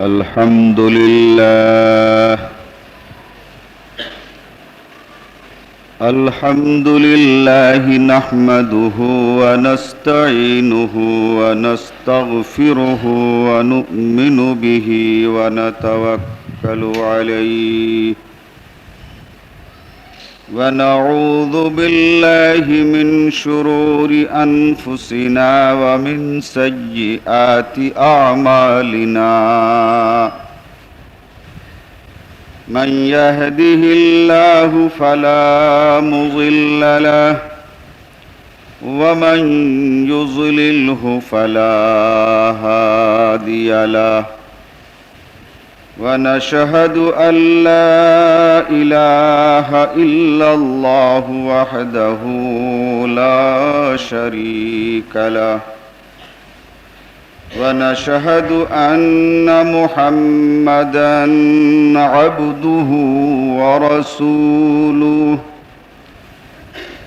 الحمد لله الحمد لله نحمده ونستعينه ونستغفره ونؤمن به ونتوكل عليه ونعوذ بالله من شرور أنفسنا ومن سيئات أعمالنا من يهده الله فلا مضل له ومن يضلله فلا هادي له ونشهد أن لا إله إلا الله وحده لا شريك له ونشهد أن محمدًا عبده ورسوله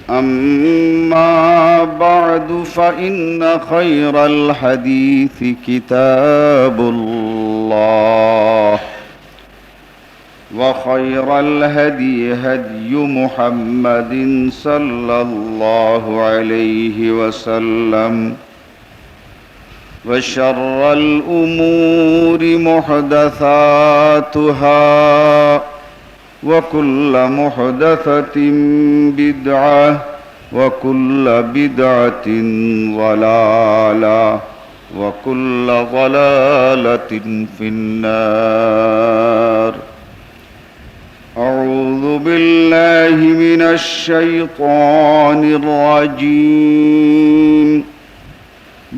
أما بعد فإن خير الحديث كتاب الله وخير الهدي هدي محمد صلى الله عليه وسلم وشر الأمور محدثاتها وكل محدثة بدعة وكل بدعة ضلالة وكل ضلالة في النار أعوذ بالله من الشيطان الرجيم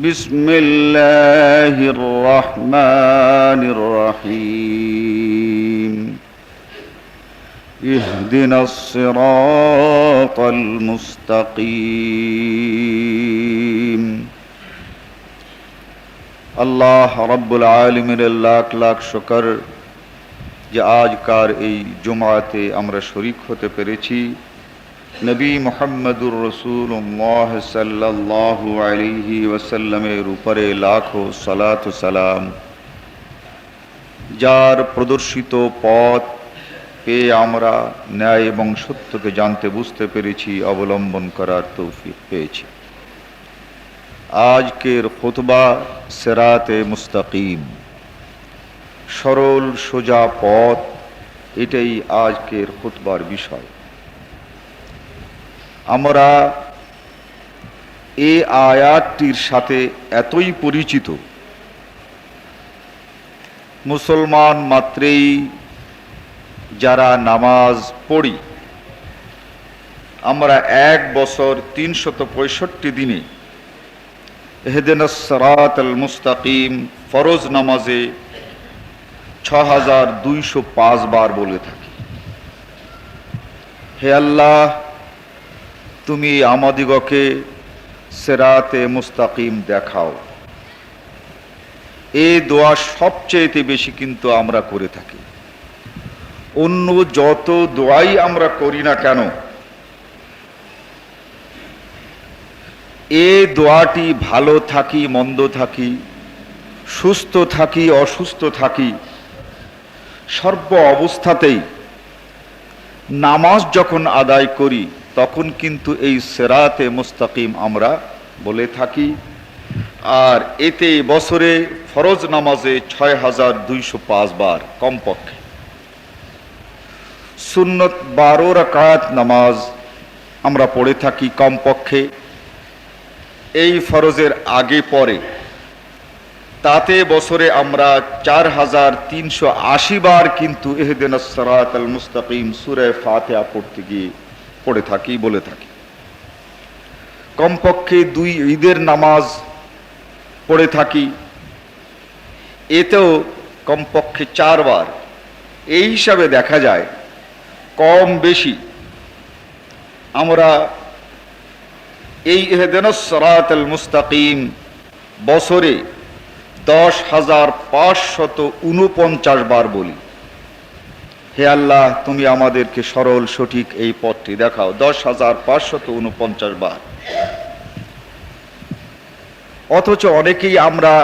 بسم الله الرحمن الرحيم اهدنا الصراط المستقيم আল্লাহ রাব্বুল আলামিনের লাখ লাখ শুকর যে আজকার এই জুমআতে আমরা শরীক হতে পেরেছি। নবী মুহাম্মদুর রাসূলুল্লাহ সাল্লাল্লাহু আলাইহি ওয়াসাল্লামের উপরে লাখো সালাত ও সালাম, যার প্রদর্শিত পথ পেয়ে আমরা ন্যায় এবং সত্যকে জানতে বুঝতে পেরেছি, অবলম্বন করার তৌফিক পেয়েছি। আজকের খুতবা সিরাতে মুস্তাকিম, সরল সোজা পথ, এটাই আজকের খুতবার বিষয়। আমরা এই আয়াতটির সাথে এতই পরিচিত, মুসলমান মাত্রেই যারা নামাজ পড়ি, আমরা 1 বছর 365 দিনে ইহদিনাস সিরাতাল মুস্তাকিম ফরজ নামাজে 6205 বার বলে থাকি। হে আল্লাহ, তুমি আমাদিগকে সিরাতে মুস্তাকিম দেখাও। এই দোয়া সবচেয়ে বেশি কিন্তু আমরা করে থাকি। অন্য যত দোয়াই আমরা করি না কেন, এই দোয়াটি ভালো থাকি মন্দ থাকি, সুস্থ থাকি অসুস্থ থাকি, সর্ব অবস্থাতেই নামাজ যখন আদায় করি তখন কিন্তু এই সিরাতে মুস্তাকিম আমরা বলে থাকি। আর এতে বছরে ফরজ নামাজে 6205 বার কমপক্ষে, সুন্নত 12 রাকাত নামাজ আমরা পড়ে থাকি কমপক্ষে এই ফরজের আগে পরে। তাতে বছরে আমরা 4380 বার কিন্তু ইহদিনাস সিরাতাল মুস্তাকিম সূরা ফাতিহা পড়তে গিয়ে পড়ে থাকি, বলে থাকি। কমপক্ষে 2 ঈদের নামাজ পড়ে থাকি, এতেও কমপক্ষে 4 বার। এই হিসাবে দেখা যায় কম বেশি আমরা এই ইহদিনাস সিরাতাল মুস্তাকিম বছরে 10,549 বার বলি। হে আল্লাহ, তুমি আমাদেরকে সরল সঠিক এই পথটি দেখাও। 10,549 বার। অথচ অনেকেই আমরা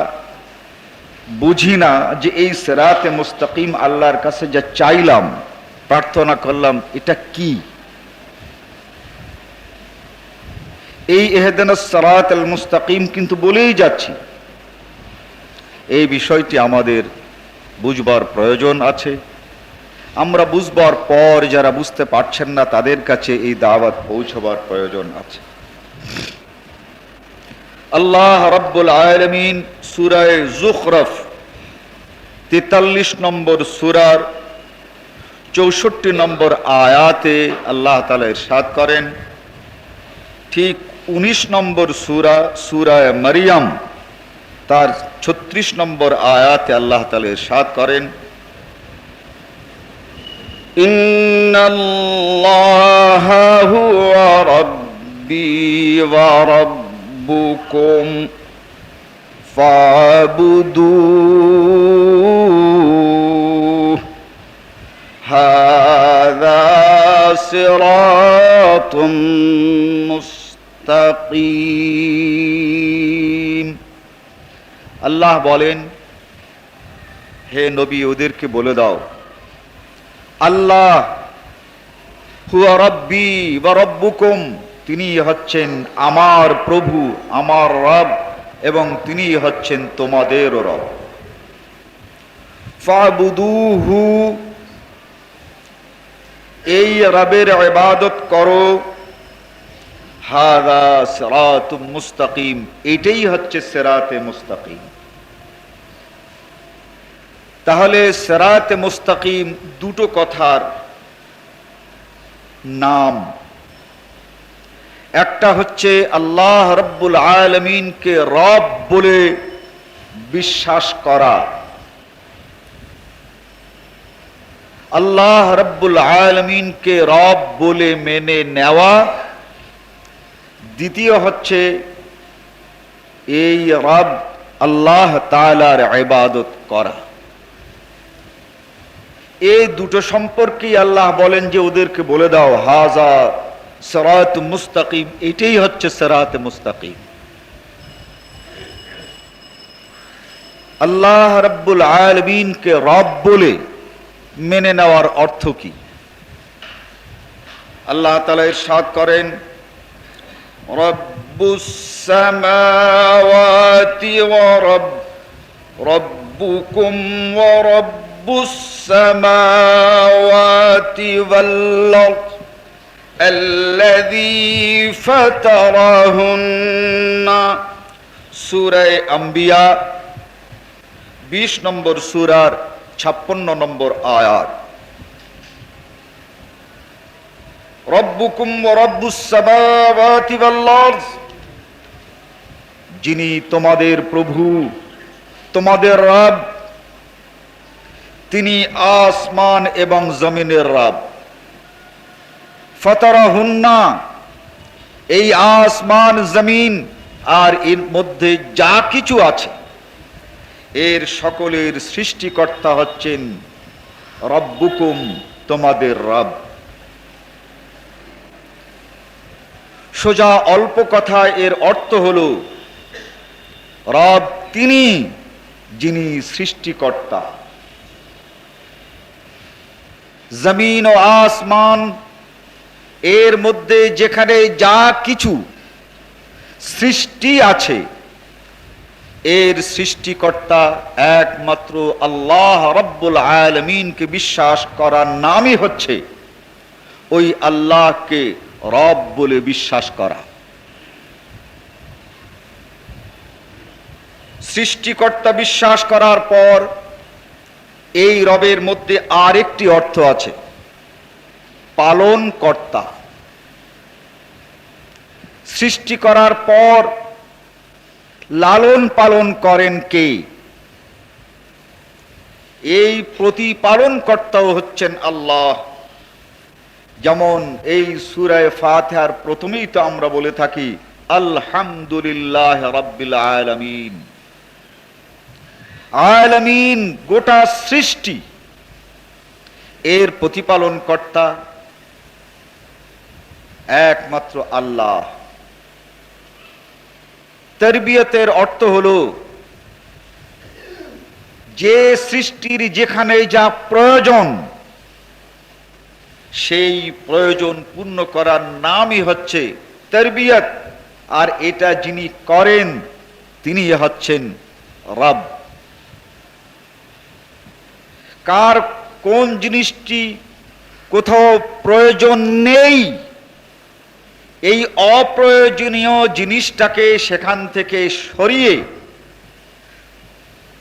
বুঝি না যে এই সিরাতে মুস্তাকিম আল্লাহর কাছে যা চাইলাম, প্রার্থনা করলাম, এটা কি? এই ইহদিনাস সিরাতাল মুস্তাকিম কিন্তু বলেই যাচ্ছি। এই বিষয়টি আমাদের বুঝবার প্রয়োজন আছে। আমরা বুঝবার পর যারা বুঝতে পারছেন না তাদের কাছে এই দাওয়াত পৌঁছবার প্রয়োজন আছে। আল্লাহ রাব্বুল আলামিন সূরা যুখরুফ 43 নম্বর সূরার 64 নম্বর আয়াতে আল্লাহ তাআলা ইরশাদ করেন, ঠিক 19 নম্বর সূরা মারইয়াম তার 36 নম্বর আয়াতে আল্লাহ তাআলা ইরশাদ করেন, ইন্নাল্লাহা হুয়া রাব্বি ওয়া রাব্বুকুম ফা'বুদুহু হাযা সিরাতুম মুস্তাকিম। আল্লাহ বলেন, হে নবী ওদেরকে বলে দাও, আল্লাহ হুয়া রাব্বি ওয়া রাব্বুকুম, তিনি হচ্ছেন আমার প্রভু, আমার রব, এবং তিনি হচ্ছেন তোমাদের রব। ফা'বুদুহু, এই রবের ইবাদত করো। হাযা সিরাতুম মুস্তাকিম, এটাই হচ্ছে সিরাতে মুস্তাকিম। তাহলে সিরাতে মুস্তাকিম দুটো কথার নাম। একটা হচ্ছে আল্লাহ রাব্বুল আলামিনকে রব বলে বিশ্বাস করা, আল্লাহ রাব্বুল আলামিনকে রব বলে মেনে নেওয়া। দ্বিতীয় হচ্ছে এই রব আল্লাহ তাআলার ইবাদত করা। এই দুটো সম্পর্কেই আল্লাহ বলেন যে ওদেরকে বলে দাও, হাযা সিরাতুম মুস্তাকিম, এটাই হচ্ছে সিরাতে মুস্তাকিম। আল্লাহ রাব্বুল আলামিনকে রব বলে মেনে নেওয়ার অর্থ কি? আল্লাহ তাআলা ইরশাদ করেন, রব্বুস সামাওয়াতি ওয়া রব্বুকুম ওয়া রব্বুস সামাওয়াতি ওয়াল আরদ আল্লাযী ফাতারাহুন্না। সূরা আম্বিয়া 20 নম্বর সূরার 56 নম্বর আয়াত। রব্বুকুম ওয়া রব্বুস সামাওয়াতি ওয়াল আরদ, যিনি তোমাদের প্রভু, তোমাদের রব, তিনি আসমান এবং জমিনের রব। ফাতারাহুন্না, এই আসমান জমিন আর এর মধ্যে যা কিছু আছে এর সকলের সৃষ্টিকর্তা হচ্ছেন রব্বুকুম, তোমাদের রব। সোজা অল্প কথায় এর অর্থ হলো রব তিনি, যিনি সৃষ্টিকর্তা। জমিন ও আসমান এর মধ্যে যেখানে যা কিছু সৃষ্টি আছে এর সৃষ্টিকর্তা একমাত্র আল্লাহ রাব্বুল আলামিনকে বিশ্বাস করার নামই হচ্ছে ওই আল্লাহকে রব বলে বিশ্বাস করা। সৃষ্টিকর্তা বিশ্বাস করার পর এই রবের মধ্যে আরেকটি অর্থ আছে, পালন কর্তা। সৃষ্টি করার পর লালন পালন করেন কে? এই প্রতিপালন কর্তাও হচ্ছেন আল্লাহ। যেমন এই সূরা ফাতিহার প্রথমেই তো আমরা বলে থাকি আলহামদুলিল্লাহ রাব্বিল আলামিন। আলামিন গোটা সৃষ্টি, এর প্রতিপালন কর্তা একমাত্র আল্লাহ। তারবিয়তের অর্থ হলো যে সৃষ্টির যেখানে যা প্রয়োজন, সেই প্রয়োজন পূর্ণ করার নামই হচ্ছে তারবিয়ত। আর এটা যিনি করেন তিনি হচ্ছেন রব। কার কোন জিনিসটি কোথাও প্রয়োজন নেই, এই অপ্রয়োজনীয় জিনিসটাকে সেখান থেকে সরিয়ে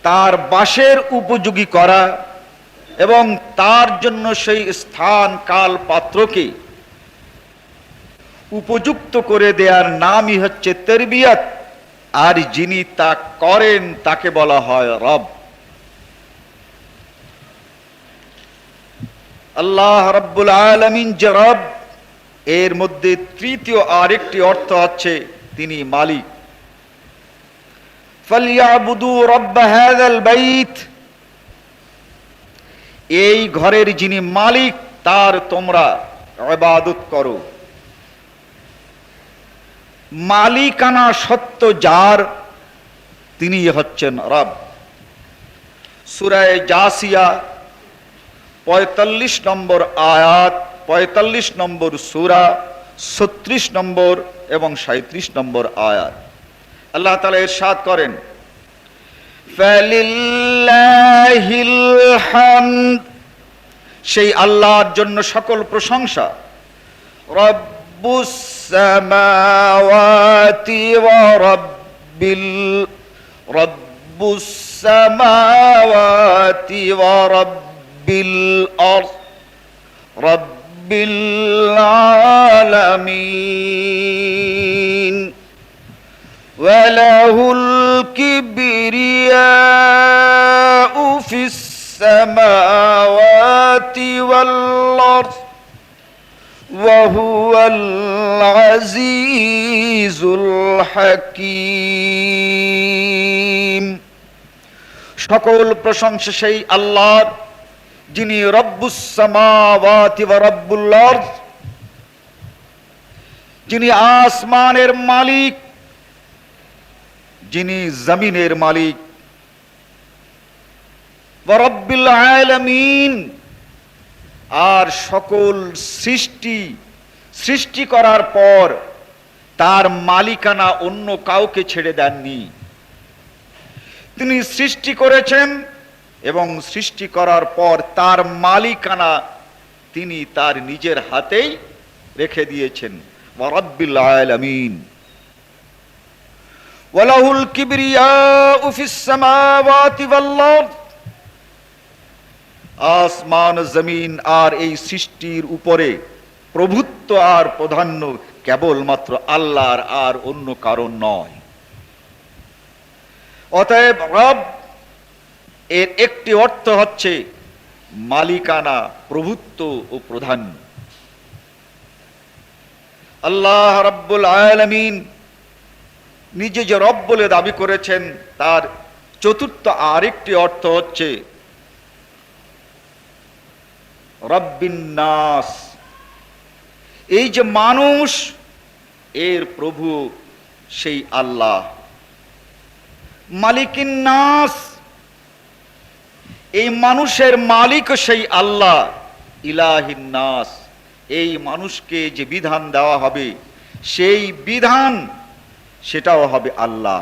তার বাসের উপযোগী করা এবং তার জন্য সেই স্থান কাল পাত্রকে উপযুক্ত করে দেওয়ার নামই হচ্ছে তারবিয়ত। আর যিনি তা করেন তাকে বলা হয় রব। আল্লাহ রাব্বুল আলামিন যে রব, এর মধ্যে তৃতীয় আরেকটি অর্থ হচ্ছে তিনি মালিক। ফালইয়াবুদু রাব্ব হাযাল বাইত, এই ঘরের যিনি মালিক তার তোমরা ইবাদত করো। মালিকানা সত্য যার, তিনি হচ্ছেন রব। সূরা জাসিয়া 45 নম্বর আয়াত, 45 নম্বর সূরা, 36 নম্বর এবং 37 নম্বর আয়াত আল্লাহ তাআলা ইরশাদ করেন, ফালিল্লাহিল হামদ, সেই আল্লাহর জন্য সকল প্রশংসা। রব্বুস সামাওয়াতি ওয়া রব্বুস সামাওয়াতি ওয়া রব্বিল আরদ রব্বিল আলামিন ওয়া লাহুল কিবরিয়াউ ফিস সামাওয়াতি ওয়াল আরদ ওয়া হুয়াল আজিজুল হাকীম। সকল প্রশংসা সেই আল্লাহর, যিনি রব্বুস সামাওয়াতি ওয়া রব্বুল আরদ, যিনি আসমানের মালিক, যিনি জমিনের মালিক। ওয়া রব্বিল আলামিন, আর সকল সৃষ্টি করার পর তার মালিকানা অন্য কাউকে ছেড়ে দেননি। তিনি সৃষ্টি করেছেন এবং সৃষ্টি করার পর তার মালিকানা তিনি তার নিজের হাতেই রেখে দিয়েছেন। ওয়া রব্বিল আলামিন ওয়া লাহুল কিবরিয়াউ ফিস সামাওয়াতি ওয়াল আরদ, আসমান জমিন আর এই সৃষ্টির উপরে প্রভুত্ব আর প্রাধান্য কেবলমাত্র আল্লাহর, আর অন্য কারণ নয়। অতএব রব এর একটি অর্থ হচ্ছে মালিকানা, প্রভুত্ব ও প্রাধান্য। আল্লাহ রাব্বুল আলামিন নিজে যে রব বলে দাবি করেছেন, তার চতুর্থ আরেকটি অর্থ হচ্ছে রব্বিন নাস, এই যে মানুষ, এর প্রভু সেই আল্লাহ। মালিকিন নাস, এই মানুষের মালিক সেই আল্লাহ। ইলাহিন নাস, এই মানুষকে যে বিধান দেওয়া হবে সেই বিধান সেটাও হবে আল্লাহ।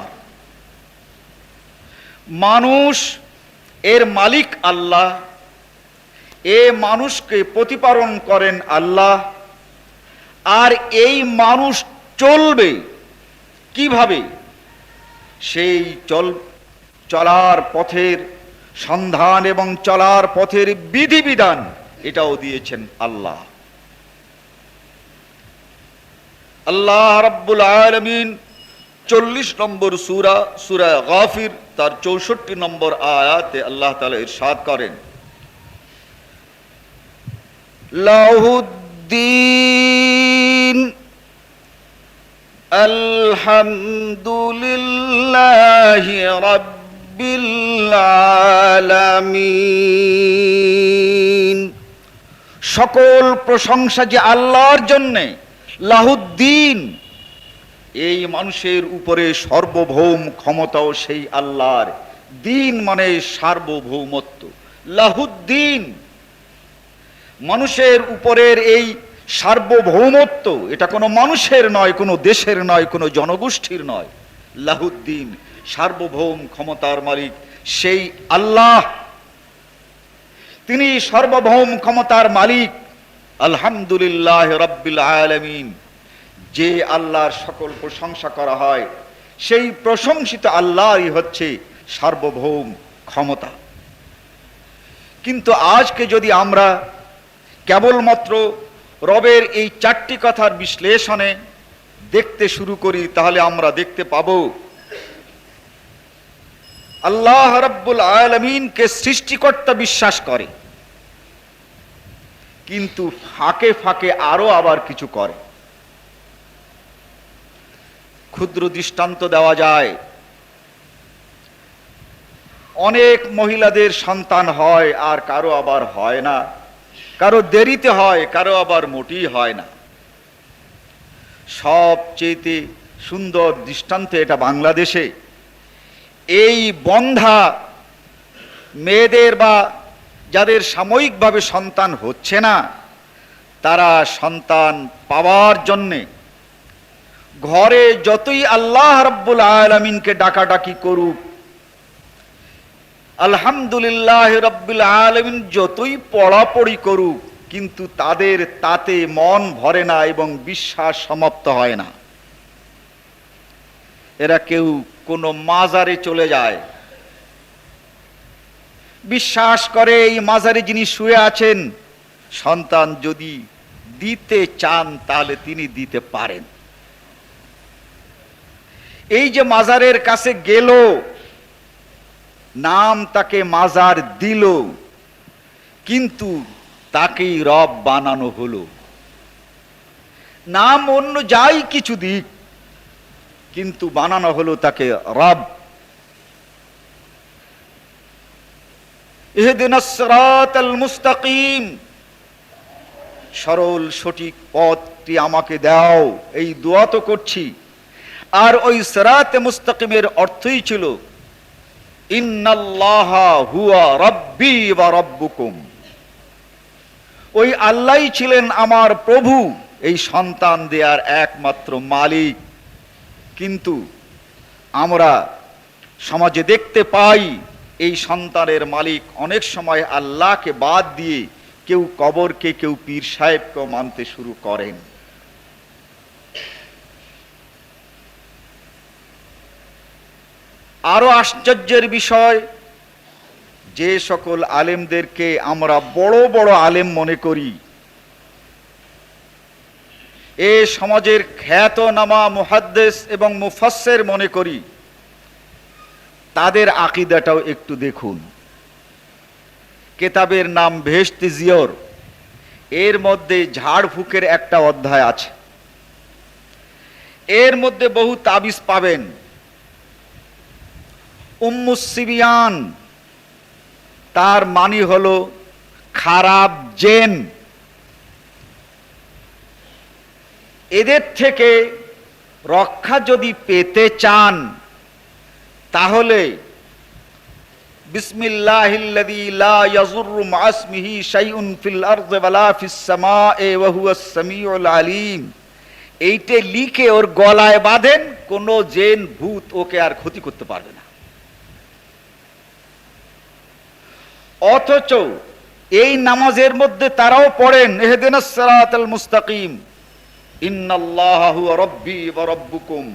মানুষ এর মালিক আল্লাহ, এ মানুষকে প্রতিপালন করেন আল্লাহ। আর এই মানুষ চলবে কিভাবে, সেই চলার পথের সন্ধান এবং চলার পথের বিধিবিধান এটাও দিয়েছেন আল্লাহ। আল্লাহ রাব্বুল আলামিন 40 নম্বর সূরা, সূরা গাফির, তার 64 নম্বর আয়াতে আল্লাহ তাআলা ইরশাদ করেন, লাহুদ্দিন আলহামদুলিল্লাহি রাব্বিল আলামিন। সকল প্রশংসা যে আল্লাহর জন্যে। লাহুদ্দিন, এই মানুষের উপরে সার্বভৌম ক্ষমতাও সেই আল্লাহর, দিন মানে সার্বভৌমত্ব, লাহুদ্দিন, মানুষের উপরের এই সার্বভৌমত্ব, এটা কোনো মানুষের নয়, কোনো দেশের নয়, কোনো জনগোষ্ঠীর নয়। লাহুদ্দিন, সার্বভৌম ক্ষমতার মালিক সেই আল্লাহ, তিনি সার্বভৌম ক্ষমতার মালিক। আলহামদুলিল্লাহ রাব্বিল আলামিন, যে আল্লাহর সকল প্রশংসা করা হয়, সেই প্রশংসিত আল্লাহই হচ্ছে সার্বভৌম ক্ষমতা। কিন্তু আজকে যদি আমরা কেবলমাত্র রবের এই চারটি কথার বিশ্লেষণে দেখতে শুরু করি, তাহলে আমরা দেখতে পাব আল্লাহ রাব্বুল আলামিনকে সৃষ্টিকর্তা বিশ্বাস করে, কিন্তু ফাঁকে ফাঁকে আরো আবার কিছু করে। ক্ষুদ্র দৃষ্টান্ত দেওয়া যায়, অনেক মহিলাদের সন্তান হয় আর কারো আবার হয় না, কারো দেরিতে হয়, কারো আবার মোটেই হয় না। সবচেয়ে সুন্দর দৃষ্টান্ত এটা বাংলাদেশে। এই বন্ধা মেয়েদের বা যাদের সাময়িকভাবে সন্তান হচ্ছে না, তারা সন্তান পাওয়ার জন্যে ঘরে যতই আল্লাহ রাব্বুল আলামিনকে ডাকাডাকি করুক, আলহামদুলিল্লাহ রাব্বিল আলামিন যতই পড়াপড়ি করুক, কিন্তু তাদের তাতে মন ভরে না এবং বিশ্বাস সমাপ্ত হয় না। এরা কেউ কোনো মাজারে চলে যায়, বিশ্বাস করে এই মাজারে যিনি শুয়ে আছেন, সন্তান যদি দিতে চান তাহলে তিনি দিতে পারেন। এই যে মাজারের কাছে গেল, নাম তাকে মাজার দিল, কিন্তু তাকেই রব বানানো হলো। নাম অন্য যাই কিছু দিক, কিন্তু বানানো হলো তাকে রব। ইহদিনাস সিরাতাল মুস্তাকিম, সরল সঠিক পথটি আমাকে দাও, এই দোয়া তো করছি। আর ওই সিরাতে মুস্তাকিমের অর্থই ছিল ইন্নাল্লাহা হুয়া রাব্বি ওয়া রাব্বুকুম, ওই আল্লাহই ছিলেন আমার প্রভু, এই সন্তান দেয়ার একমাত্র মালিক। কিন্তু আমরা সমাজে দেখতে পাই এই সন্তানের মালিক অনেক সময় আল্লাহকে বাদ দিয়ে কেউ কবরকে, কেউ পীর সাহেবকে মানতে শুরু করেন। আরো আশ্চর্যের বিষয়, যে সকল আলেমদেরকে আমরা বড় বড় আলেম মনে করি, এ সমাজের খ্যাতনামা মুহাদ্দিস এবং মুফাসসির মনে করি, তাদের আকীদাটাও একটু দেখুন। কিতাবের নাম বেহেশতে জিয়র, এর মধ্যে ঝাড়ফুঁকের একটা অধ্যায় আছে। এর মধ্যে বহু তাবিজ পাবেন। উম্মুস সিবিয়ান, তার মানে হলো খারাপ জেন। এদের থেকে রক্ষা যদি পেতে চান, তাহলে বিসমিল্লাহিল্লাযী লা ইয়াযুররু মা ইসমিহি শাইউন ফিল আরদি ওয়ালা ফিস সামাঈ ওয়া হুয়াস সামিউল আলীম, এইটা লিখে ওর গলায় বাঁধেন, কোনো জেন ভূত ওকে আর ক্ষতি করতে পারবে না। অথচ এই নামাজের মধ্যে তারাও পড়েন ইহদিনাস সিরাতাল মুস্তাকিম, ইন্নাল্লাহা হুয়া রাব্বি ওয়া রাব্বুকুম,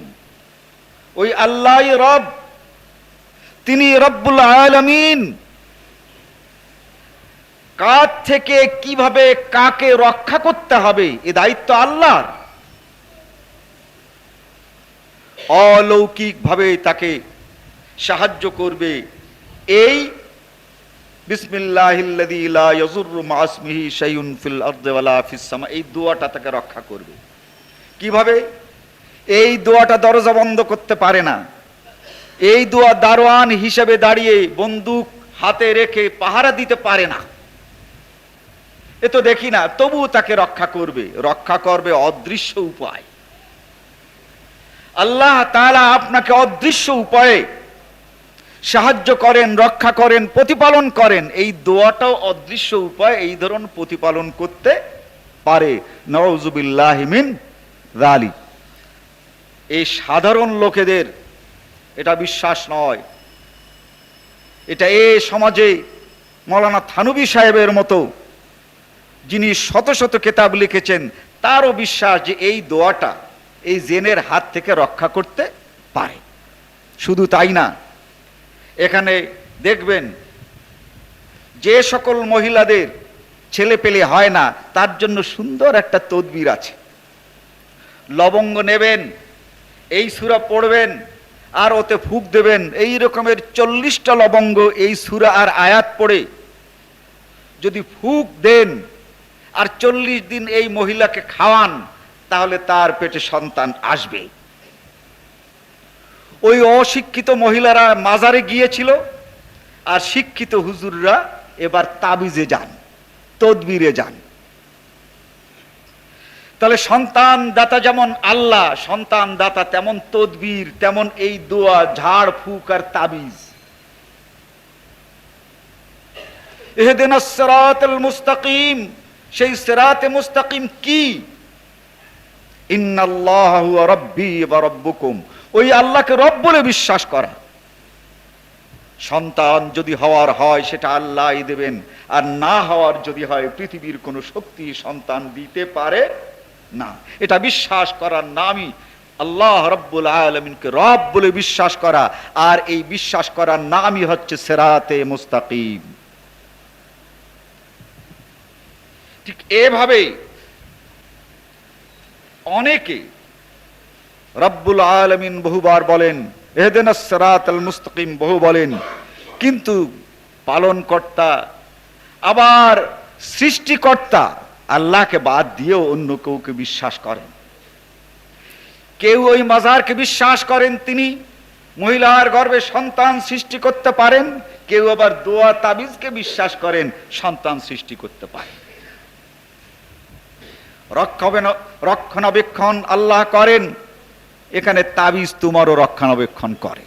ওই আল্লাহই রব, তিনি রব্বুল আলামিন। কার থেকে কিভাবে কাকে রক্ষা করতে হবে এ দায়িত্ব আল্লাহর। অলৌকিক ভাবে তাকে সাহায্য করবে এই বিসমিল্লাহিল্লাযী লা ইয়াযুররু মা ইসমিহি শাইউন ফিল আরদি ওয়ালা ফিস সামা, এই দোয়াটা তাকে রক্ষা করবে। কিভাবে? এই দোয়াটা দরজা বন্ধ করতে পারে না, এই দোয়া দারোয়ান হিসেবে দাঁড়িয়ে বন্দুক হাতে রেখে পাহারা দিতে পারে না, এ তো দেখি না, তবুও তাকে রক্ষা করবে। রক্ষা করবে অদৃশ্য উপায়। আল্লাহ তাআলা আপনাকে অদৃশ্য উপায়ে সাহায্য করেন, রক্ষা করেন, প্রতিপালন করেন। এই দোয়াটাও অদৃশ্য উপায় এই ধরন প্রতিপালন করতে পারে। নাউযুবিল্লাহি মিন যালিক। এই সাধারণ লোকেদের এটা বিশ্বাস নয়। এটা এই সমাজে মৌলানা থানভী সাহেবের মতো যিনি শত শত কিতাব লিখেছেন তারও বিশ্বাস যে এই দোয়াটা এই জিনের হাত থেকে রক্ষা করতে পারে। শুধু তাই না, এখানে দেখবেন যে সকল মহিলাদের ছেলে পেলে হয় না তার জন্য সুন্দর একটা তদবির আছে। লবঙ্গ নেবেন, এই সূরা পড়বেন আর ওতে ফুঁক দেবেন। এই রকমের 40টা লবঙ্গ এই সূরা আর আয়াত পড়ে যদি ফুঁক দেন আর 40 দিন এই মহিলাকে খাওয়ান, তাহলে তার পেটে সন্তান আসবে। ওই অশিক্ষিত মহিলারা মাজারে গিয়েছিল, আর শিক্ষিত হুজুররা এবার তাবিজে যান, তদবিরে যান। তাহলে সন্তান দাতা যেমন আল্লাহ, সন্তান দাতা তেমন তদবির, তেমন এই দোয়া, ঝাড় ফুঁক আর তাবিজ। ইহদিনাস সিরাতাল মুস্তাকিম, সেই সিরাতে মুস্তাকিম কি? ইন্নাল্লাহা হুয়া রাব্বি ওয়া রাব্বুকুম, ওই আল্লাহকে রব বলে বিশ্বাস করা। সন্তান যদি হওয়ার হয় সেটা আল্লাহই দেবেন, আর না হওয়ার যদি হয় পৃথিবীর কোনো শক্তি সন্তান দিতে পারে না। এটা বিশ্বাস করার নামই আল্লাহ রাব্বুল আলামিনকে রব বলে বিশ্বাস করা, আর এই বিশ্বাস করার নামই হচ্ছে সিরাতে মুস্তাকিম। ঠিক এভাবে অনেকে রব্বুল আলামিন বহুবার বলেন, ইহদিনাস সিরাতাল মুস্তাকিম বহু বলেন, কিন্তু পালনকর্তা আবার সৃষ্টিকর্তা আল্লাহকে বাদ দিয়েও অন্য কাউকে বিশ্বাস করেন। কেউ ওই মাজারকে বিশ্বাস করেন তিনি মহিলার গর্ভে সন্তান সৃষ্টি করতে পারেন, কেউ আবার দোয়া তাবিজকে বিশ্বাস করেন সন্তান সৃষ্টি করতে পারেন। রক্ষণাবেক্ষণ আল্লাহ করেন, এখানে তাবিজ তোমারও রক্ষণাবেক্ষণ করে।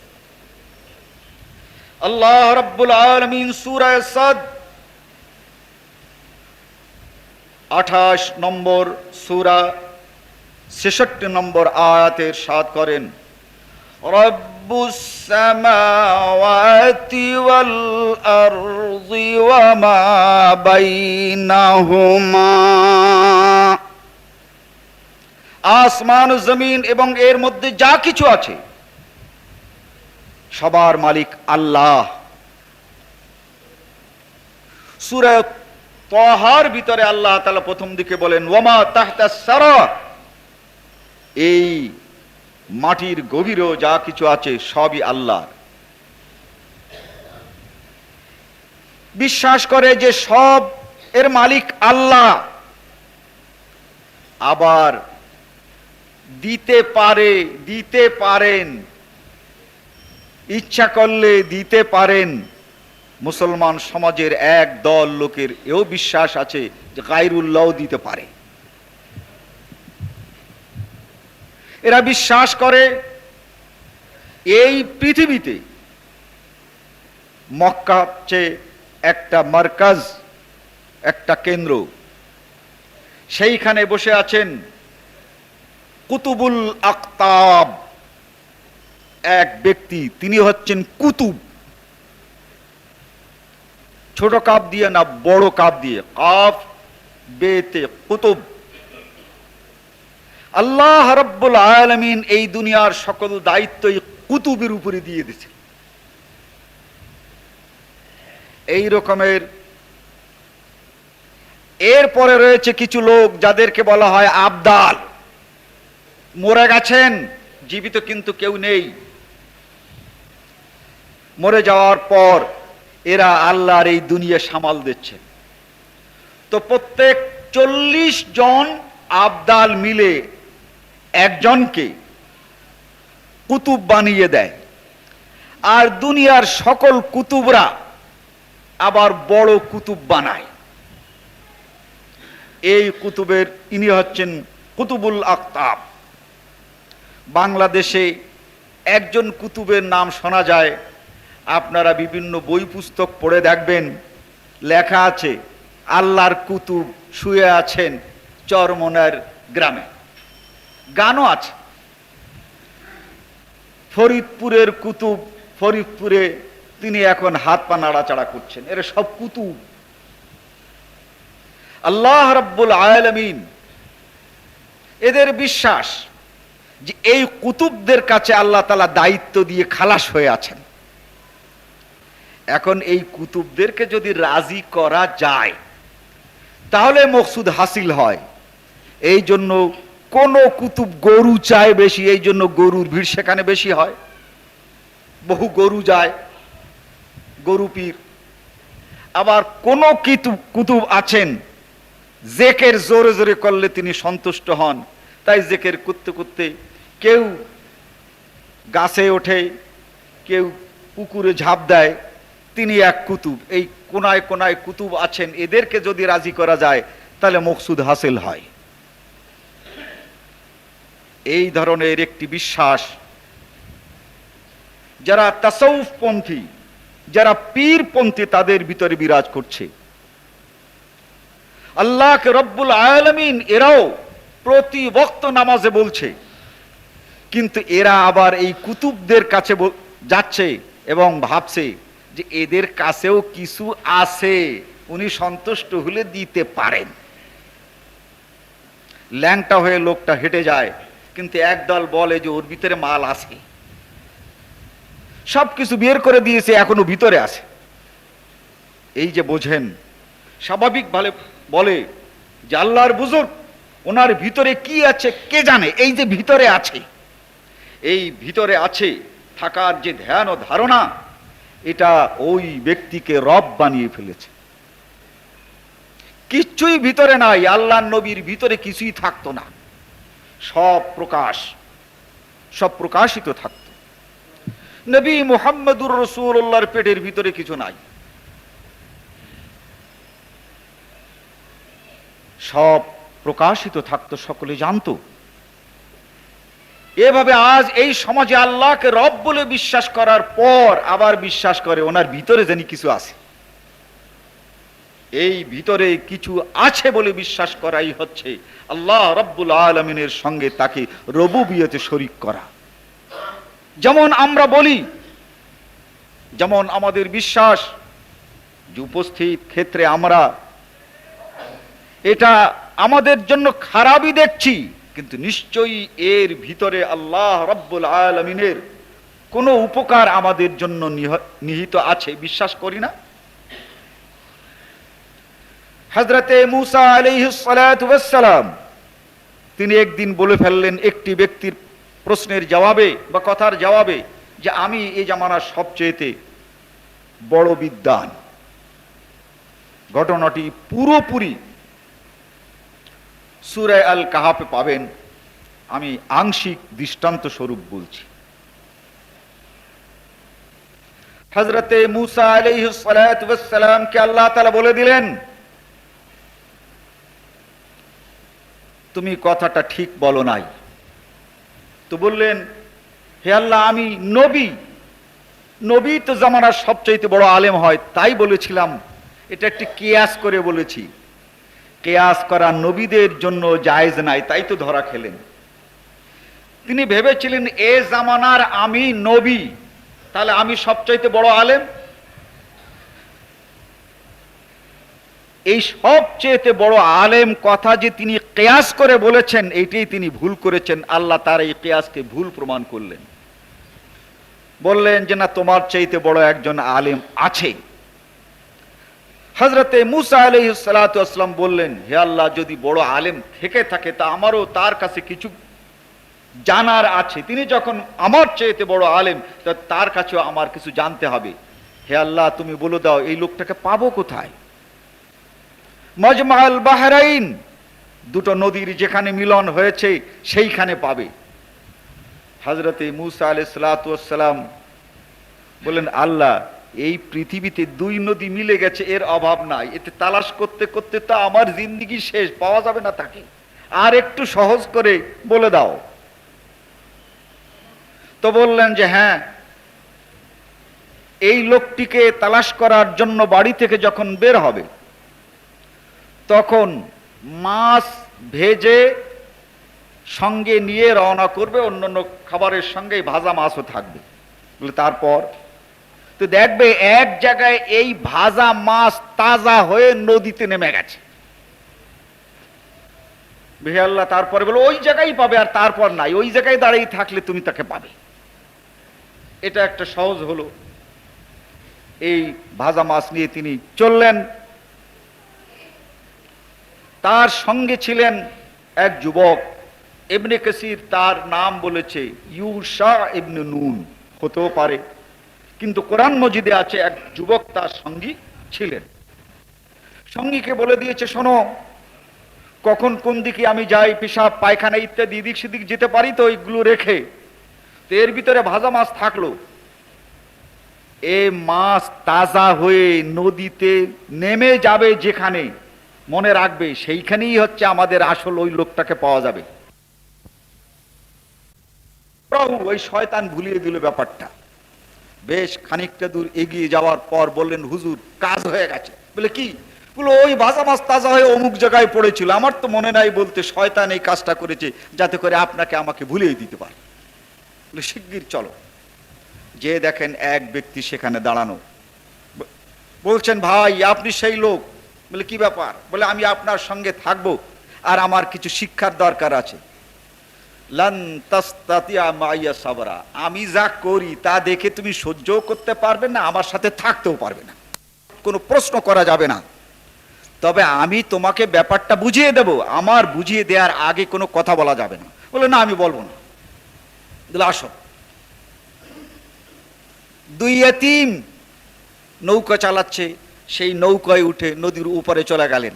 আল্লাহ রাব্বুল আলামিন সূরা সাদ 28 নম্বর সূরা 66 নম্বর আয়াতের ইরশাদ করেন, রব্বুস সামাওয়াতি ওয়াল আরদি ওয়া মা বাইনাহুমা, আসমান জমিন এবং এর মধ্যে যা কিছু আছে সবার মালিক আল্লাহ। সূরা তাহার ভিতরে আল্লাহ তাআলা প্রথম দিকে বলেন ওয়ামা তাহতা সারা, এই মাটির গভীরেও যা কিছু আছে সবই আল্লাহর। বিশ্বাস করে যে সব এর মালিক আল্লাহ, আবার দিতে পারে, দিতে পারেন, ইচ্ছা করলে দিতে পারেন। মুসলমান সমাজের এক দল লোকের এও বিশ্বাস আছে যে গায়রুল্লাহ দিতে পারে। এরা বিশ্বাস করে এই পৃথিবীতে মক্কা হচ্ছে একটা মারকাজ, একটা কেন্দ্র, সেইখানে বসে আছেন কুতুবুল আকতাব, এক ব্যক্তি, তিনি হচ্ছেন কুতুব। ছোট কাপ দিয়ে না, বড় কাপ দিয়ে, কাফ বেতে কুতুব। আল্লাহ রাব্বুল আলামিন এই দুনিয়ার সকল দায়িত্ব এই কুতুবের উপরে দিয়ে দিয়েছে। এই রকমের এরপরে রয়েছে কিছু লোক যাদেরকে বলা হয় আবদাল, মরে গেছেন, জীবিত কিন্তু কেউ নেই। মরে যাওয়ার পর এরা আল্লাহর এই দুনিয়া সামাল দিচ্ছে। তো প্রত্যেক 40 জন আবদাল মিলে একজনকে কুতুব বানিয়ে দেয়, আর দুনিয়ার সকল কুতুবরা আবার বড় কুতুব বানায়। এই কুতুবের ইনি হচ্ছেন কুতুবুল আকতাব। বাংলাদেশে একজন কুতুবের নাম শোনা যায়, আপনারা বিভিন্ন বই পুস্তক পড়ে দেখবেন, লেখা আছে আল্লাহর কুতুব শুয়ে আছেন চরমনার গ্রামে। গানও আছে, ফরিদপুরের কুতুব ফরিদপুরে তিনি এখন হাত পা নাড়াচাড়া করছেন। এরা সব কুতুব। আল্লাহ রাব্বুল আলামিন এদের বিশ্বাস যে এই কুতুবদের কাছে আল্লাহ তাআলা দায়িত্ব দিয়ে খালাস হয়ে আছেন। এখন এই কুতুবদেরকে যদি রাজি করা যায় তাহলে মকসুদ হাসিল হয়। এই জন্য কোন কুতুব গরু চায় বেশি, এই জন্য গরুর ভিড় সেখানে বেশি হয়, বহু গরু যায়, গরু পীর। আবার কোন কুতুব আছেন জেকের জোরে জোরে করলে তিনি সন্তুষ্ট হন, তাই জেকের করতে করতে কেউ গাছে ওঠে, কেউ পুকুরে ঝাঁপ দেয়, তিনি এক কুতুব। এই কোনায় কোনায় কুতুব আছেন, এদেরকে যদি রাজি করা যায় তাহলে মকসুদ হাসিল হয়। এই ধরনের একটি বিশ্বাস যারা তাসাউফ পন্থী, যারা পীরপন্থী, তাদের ভিতরে বিরাজ করছে। আল্লাহকে রব্বুল আলামিন এরাও প্রতি ওয়াক্ত নামাজে বলছে, কিন্তু এরা আবার এই কুতুবদের কাছে যাচ্ছে এবং ভাবছে যে এদের কাছেও কিছু আছে, উনি সন্তুষ্ট হলে দিতে পারেন। ল্যাংটা হয়ে লোকটা হেঁটে যায়, কিন্তু একদল বলে যে ওর ভিতরে মাল আছে, সবকিছু বের করে দিয়েছে, এখনো ভিতরে আছে। এই যে বোঝেন, স্বাভাবিক ভাবে বলে যে আল্লাহর বুজুর্গ, ওনার ভিতরে কি আছে কে জানে। এই যে ভিতরে আছে, এই ভিতরে আছে থাকার যে ধ্যান ও ধারণা, এটা ওই ব্যক্তিকে রব বানিয়ে ফেলেছে। কিচ্ছুই ভিতরে নাই, আল্লাহর নবীর ভিতরে কিছুই থাকতো না, সব প্রকাশ, সব প্রকাশিত থাকতো। নবী মুহাম্মদুর রাসূলুল্লাহর পেটের ভিতরে কিছু নাই, সব প্রকাশিত থাকতো, সকলে জানতো। এভাবে আজ এই সমাজে আল্লাহকে রব বলে বিশ্বাস করার পর আবার বিশ্বাস করে ওনার ভিতরে জানি কিছু আছে। এই ভিতরে কিছু আছে বলে বিশ্বাস করাই হচ্ছে আল্লাহ রাব্বুল আলামিনের সঙ্গে তাকে রুবুবিয়তে শরীক করা। যেমন আমরা বলি, যেমন আমাদের বিশ্বাস যে উপস্থিত ক্ষেত্রে আমরা এটা আমাদের জন্য খারাপই দেখছি, কিন্তু নিশ্চয়ই এর ভিতরে আল্লাহ রাব্বুল আলামিনের কোনো উপকার আমাদের জন্য নিহিত আছে, বিশ্বাস করি না? হযরতে মূসা আলাইহিস সালাতু ওয়াস সালাম তিনি একদিন বলে ফেললেন একটি ব্যক্তির প্রশ্নের জবাবে বা কথার জবাবে যে আমি এই জামানার সবচেয়ে বড় বিদ্বান। ঘটনাটি পুরোপুরি সূরা আল কাহাফে পাবেন, আমি আংশিক দৃষ্টান্ত স্বরূপ বলছি। হযরতে মূসা আলাইহিস সালাতু ওয়াস সালামকে আল্লাহ তাআলা বলে দিলেন, তুমি কথাটা ঠিক বলো নাই। তো বললেন, হে আল্লাহ, আমি নবী, নবী তো জামানার সবচেয়ে বড় আলেম হয়, তাই বলেছিলাম। এটা একটি কিয়াস করে বলেছি, কিয়াস করা নবীদের জন্য জায়েজ নাই, তাই তো ধরা খেলেন। তিনি ভেবেছিলেন এ জামানার আমি নবী, তাহলে আমি সবচাইতে বড় আলেম। এই সবচেয়ে বড় আলেম কথা যে তিনি কিয়াস করে বলেছেন, এইটাই তিনি ভুল করেছেন। আল্লাহ তার এই কিয়াসকে ভুল প্রমাণ করলেন, বললেন যে না, তোমার চাইতে বড় একজন আলেম আছে। হযরতে মূসা আলাইহিস সালাতু ওয়াস সালাম বললেন, হে আল্লাহ, যদি বড় আলেম থেকে থাকে তা আমারও তার কাছে কিছু জানার আছে। তিনি যখন আমার চাইতে বড় আলেম, তার কাছেও আমার কিছু জানতে হবে। হে আল্লাহ, তুমি বলে দাও এই লোকটাকে পাবো কোথায়? মাজমাউল বাহরাইন, দুটো নদীর যেখানে মিলন হয়েছে সেইখানে পাবে। হযরতে মূসা আলাইহিস সালাতু ওয়াস সালাম বলেন, আল্লাহ, এই পৃথিবীতে দুই নদী মিলে গেছে, এর অভাব নাই, এতে তালাশ করতে করতে তো আমার জিন্দেগি শেষ, পাওয়া যাবে না তাকে, আর একটু সহজ করে বলে দাও। তো বললেন যে হ্যাঁ, এই লোকটিকে তালাশ করার জন্য বাড়ি থেকে যখন বের হবে, তখন মাছ ভেজে সঙ্গে নিয়ে রওনা করবে, অন্যান্য খাবারের সঙ্গে ভাজা মাছও থাকবে। তারপর তো দেখবে এক জায়গায় এই ভাজা মাছ তাজা হয়ে নদীতে নেমে গেছে। আল্লাহ তারপরে বলে ওই জায়গায় পাবে, আর তারপর নাই, ওই জায়গায় দাঁড়িয়ে থাকলে তুমি তাকে পাবে। এটা একটা সহজ হলো। এই ভাজা মাছ নিয়ে তিনি চললেন। তার সঙ্গে ছিলেন এক যুবক, ইবনে কাসির তার নাম বলেছে ইউশা ইবনে নুন, হতেও পারে, কিন্তু কোরআন মজিদে আছে এক যুবক তার সঙ্গী ছিলেন। সঙ্গীকে বলে দিয়েছে, শোনো, কখন কোন দিকে আমি যাই, পেশাব পায়খানা ইত্যাদি এদিক সেদিক যেতে পারি, তো ওইগুলো রেখে, তো এর ভিতরে ভাজা মাছ থাকলো। এ মাছ তাজা হয়ে নদীতে নেমে যাবে, যেখানে মনে রাখবে সেইখানেই হচ্ছে আমাদের আসল ওই লোকটাকে পাওয়া যাবে। ওই শয়তান ভুলিয়ে দিল ব্যাপারটা। বেশ খানিকটা দূর এগিয়ে যাওয়ার পর বললেন, হুজুর কাজ হয়ে গেছে। বলে কি? বলে ওই ভাজা মাছ তাজা হয়ে অমুক জায়গায় পড়েছিল, আমার তো মনে নাই, বলতে শয়তান এই কাজটা করেছে যাতে করে আপনাকে আমাকে ভুলিয়ে দিতে পারে। বলে শিগগির চলো। যে দেখেন এক ব্যক্তি সেখানে দাঁড়ানো। বলছেন, ভাই আপনি সেই লোক? বলে কি ব্যাপার? বলে আমি আপনার সঙ্গে থাকবো, আর আমার কিছু শিক্ষার দরকার আছে। লান তাস্তাতিয়া মাইয়া সাবরা, আমি যা করি তা দেখে তুমি সহ্যও করতে পারবে না, আমার সাথে থাকতেও পারবে না, কোনো প্রশ্ন করা যাবে না। তবে আমি তোমাকে ব্যাপারটা বুঝিয়ে দেব, আমার বুঝিয়ে দেওয়ার আগে কোনো কথা বলা যাবে না। বলে না, আমি বলবো না। বলে আসো। দুই এতিম নৌকা চালাচ্ছে, সেই নৌকায় উঠে নদীর উপরে চলে গেলেন।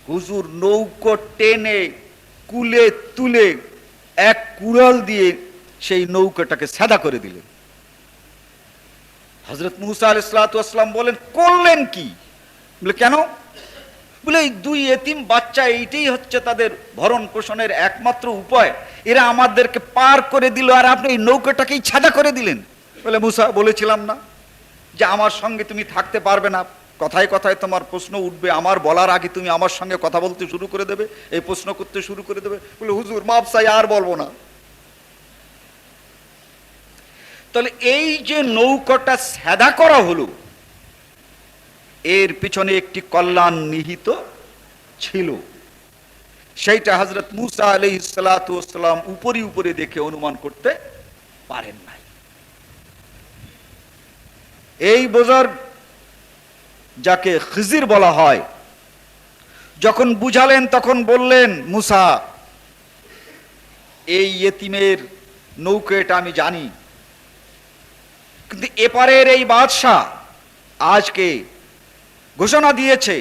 হুজুর নৌকো টেনে কুলে তুলে এক কুড়াল দিয়ে সেই নৌকাটাকে সাদা করে দিলেন। হযরত মুসা আলাইহিস সালাতু ওয়াস সালাম বলেন, করলেন কি? বলে কেন? বলে এই দুই এতিম বাচ্চা, এইটাই হচ্ছে তাদের ভরণ পোষণের একমাত্র উপায়, এরা আমাদেরকে পার করে দিল, আর আপনি এই নৌকাটাকেই ছাদা করে দিলেন। বলে মুসা, বলেছিলাম না যে আমার সঙ্গে তুমি থাকতে পারবে না, কথায় কথায় তোমার প্রশ্ন উঠবে, আমার বলার আগে তুমি আমার সঙ্গে কথা বলতে শুরু করে দেবে, এই প্রশ্ন করতে শুরু করে দেবে। বলে হুজুর মাফ চাই, আর বলবো না। তাহলে এই যে নৌকাটা সাদা করা হলো, এর পিছনে একটি কল্যাণ নিহিত ছিল। সেইটা হযরত মুসা আলাইহিস সালাতু ওয়াস সালাম উপরে উপরে দেখে অনুমান করতে পারেন নাই। এই বুজুর্গ, যাকে খিজির বলা হয়, যখন বুঝালেন তখন বললেন, মুসা এই ইয়েতিমের নৌকা এটা আমি জানি, কিন্তু এপারের এই বাদশাহ আজকে ঘোষণা দিয়েছে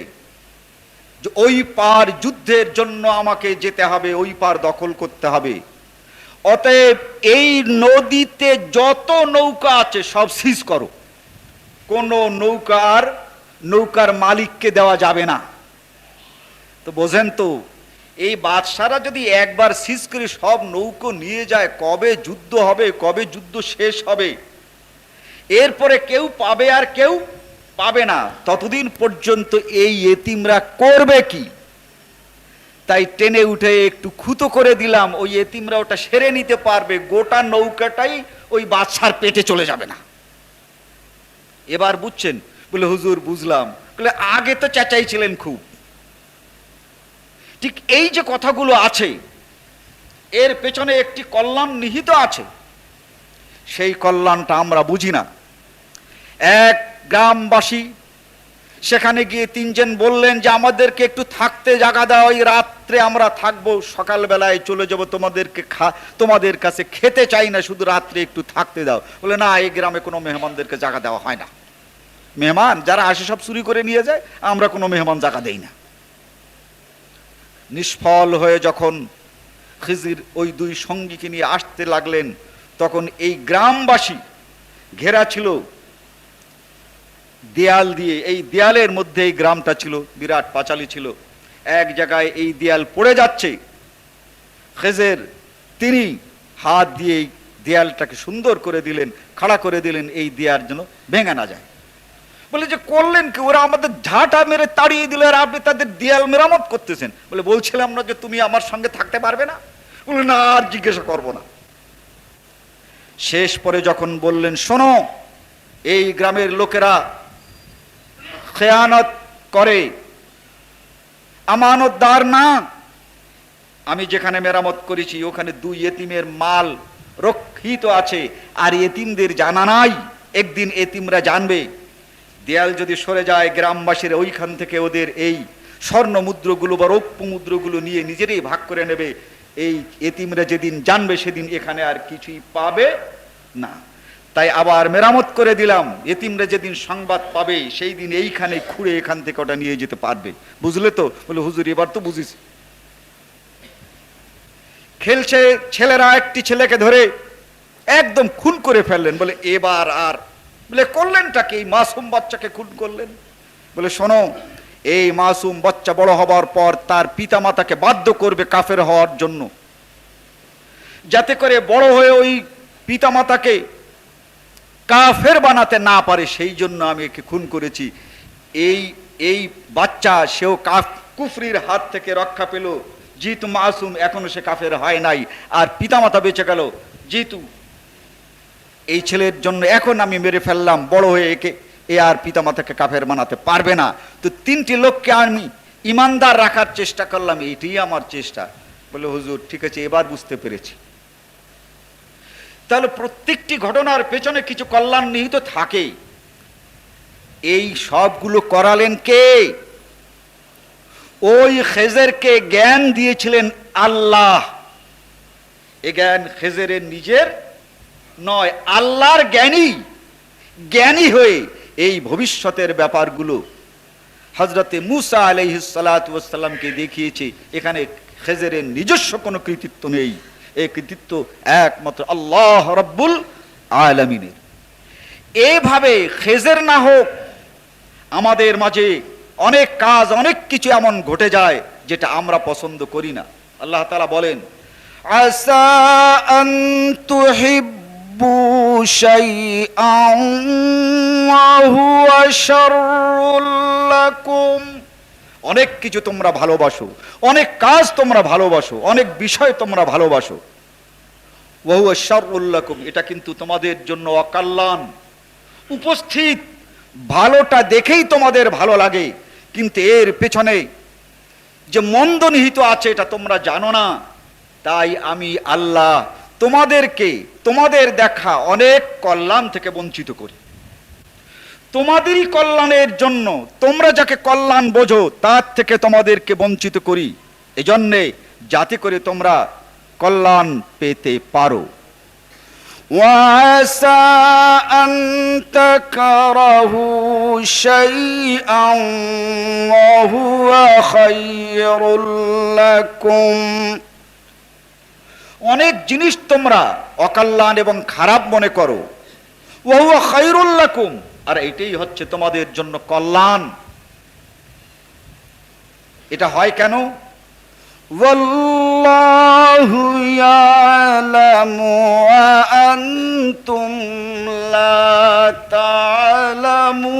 যে ওই পার যুদ্ধের জন্য আমাকে যেতে হবে, ওই পার দখল করতে হবে। অতএব এই নদীতে যত নৌকা আছে সব সিজ করো, কোন নৌকার মালিককে দেওয়া যাবে না। তো বোঝেন তো, এই বাদশারা যদি একবার সিজ করে সব নৌকো নিয়ে যায়, কবে যুদ্ধ হবে, কবে যুদ্ধ শেষ হবে, এরপরে কেউ পাবে আর কেউ পাবে না, ততদিন পর্যন্ত এই এতিমরা করবে কি? তাই টেনে উঠে একটু খুতো করে দিলাম, ওই এতিমরা ওটা সেরে নিতে পারবে, গোটা নৌকাটাই ওই বাদশার পেটে চলে যাবে না। এবার বুঝছেন? বলে হুজুর বুঝলাম। বলে আগে তো চেঁচাইছিলেন খুব। ঠিক এই যে কথাগুলো আছে, এর পেছনে একটি কল্যাণ নিহিত আছে, সেই কল্যাণটা আমরা বুঝি না। এক গ্রামবাসী সেখানে গিয়ে তিনজন বললেন যে আমাদেরকে একটু থাকতে জায়গা দাও, ওই রাত্রে আমরা থাকবো, সকালবেলায় চলে যাব, তোমাদের কাছে খেতে চাই না, শুধু রাত্রে একটু থাকতে দাও। বলে না, এই গ্রামে কোনো মেহমানদেরকে জায়গা দেওয়া হয় না, মেহমান যারা আসে সব চুরি করে নিয়ে যায়, আমরা কোনো মেহমান জায়গা দেই না। নিষ্ফল হয়ে যখন খিজির ওই দুই সঙ্গীকে নিয়ে আসতে লাগলেন, তখন এই গ্রামবাসী ঘেরা ছিল দেয়াল দিয়ে, এই দেয়ালের মধ্যে এই গ্রামটা ছিল, বিরাট পাঁচালী ছিল, এক জায়গায় এই দেয়াল পড়ে যাচ্ছে, খিজির তিনি হাত দিয়ে দেয়ালটাকে সুন্দর করে দিলেন, খাড়া করে দিলেন, এই দেয়াল যেন ভেঙে না যায়। বলে যে করলেন কি? ওরা আমাদের ঝাঁটা মেরে তাড়িয়ে দিল, আর আপনি তাদের দেয়াল মেরামত করতেছেন। বলে বলছিলাম না যে তুমি আমার সঙ্গে থাকতে পারবে না? বলে না, আর জিজ্ঞাসা করবো না। শেষ পরে যখন বললেন, শোনো, এই গ্রামের লোকেরা খেয়ানত করে, আমানতদার না। আমি যেখানে মেরামত করেছি ওখানে 2 এতিমের মাল রক্ষিত আছে, আর এতিমদের জানা নাই। একদিন এতিমরা জানবে। দেয়াল যদি সরে যায়, গ্রামবাসীরা ওইখান থেকে ওদের এই স্বর্ণ মুদ্রগুলো বা রৌপ্য মুদ্রগুলো নিয়ে নিজেরাই ভাগ করে নেবে। এই এতিমরা যেদিন জানবে সেদিন এখানে আর কিছুই পাবে না। তাই আবার মেরামত করে দিলাম। এতিমরা যেদিন সংবাদ পাবে সেই দিন এইখানে খুঁড়ে এখান থেকে ওটা নিয়ে যেতে পারবে। বুঝলে তো? বলে হুজুর এবার তো বুঝেছি। খেলছে ছেলেরা একটি ছেলেকে ধরে একদম খুন করে ফেললেন। বলে এবার আর, বলে করলেনটাকে? এই মাসুম বাচ্চাকে খুন করলেন। বলে শোনো, এই মাসুম বাচ্চা বড় হবার পর তার পিতা মাতাকে বাধ্য করবে কাফের হওয়ার জন্য, যাতে করে বড় হয়ে ওই পিতা মাতাকে কাফের বানাতে না পারে। সেই জন্য আমি একে খুন করেছি। এই বাচ্চা সেও কুফরির হাত থেকে রক্ষা পেল, যেহেতু মাসুম, এখনো সে কাফের হয় নাই, আর পিতামাতা বেঁচে গেল। যেহেতু এই ছেলের জন্য এখন আমি মেরে ফেললাম, বড় হয়ে এ আর পিতামাতাকে কাফের বানাতে পারবে না। তো 3টি লোককে আমি ইমানদার রাখার চেষ্টা করলাম, এইটাই আমার চেষ্টা। বলে হুজুর ঠিক আছে, এবার বুঝতে পেরেছি। তাহলে প্রত্যেকটি ঘটনার পেছনে কিছু কল্যাণ নিহিত থাকে। এই সবগুলো করালেন কে? ওই খেজরকে জ্ঞান দিয়েছিলেন আল্লাহ। এ জ্ঞান খেজরের নিজের নয়, আল্লাহর জ্ঞানী হয়ে এই ভবিষ্যতের ব্যাপারগুলো হযরতে মুসা আলাইহিস সালাতু ওয়াস সালামকে দেখিয়েছে। এখানে খেজরের নিজস্ব কোনো কৃতিত্ব নেই, এই কৃতিত্ব একমাত্র আল্লাহ রাব্বুল আলামিনের। এভাবে খেজর না হোক, আমাদের মাঝে অনেক কাজ, অনেক কিছু এমন ঘটে যায় যেটা আমরা পছন্দ করি না। আল্লাহ তাআলা বলেন, আসা আন তুহিব্বু শাইআন ওয়া হুয়া শাররুল লাকুম। অনেক কিছু তোমরা ভালোবাসো, অনেক কাজ তোমরা ভালোবাসো, অনেক বিষয় তোমরা ভালোবাসো। ওয়া হুয়া শাররুল লাকুম, এটা কিন্তু তোমাদের জন্য অকল্যাণ। উপস্থিত ভালোটা দেখেই তোমাদের ভালো লাগে, কিন্তু এর পেছনে যে মন্দ নিহিত আছে এটা তোমরা জানো না। তাই আমি আল্লাহ তোমাদেরকে তোমাদের দেখা অনেক কল্যাণ থেকে বঞ্চিত করি। তোমাদেরই কল্যাণের জন্য তোমরা যাকে কল্যাণ বোঝো তার থেকে তোমাদেরকে বঞ্চিত করি, এজন্যে যাতে করে তোমরা কল্যাণ পেতে পারো। وعسى أن تكرهوا شيئا وهو خير لكم। অনেক জিনিস তোমরা অকল্যাণ এবং খারাপ মনে করো, ওয়া হুয়া খায়রুল লাকুম, আর এটাই হচ্ছে তোমাদের জন্য কল্যাণ। এটা হয় কেন? ওয়াল্লাহু ইয়ালামু ওয়া আনতুম লা তা'লামুন।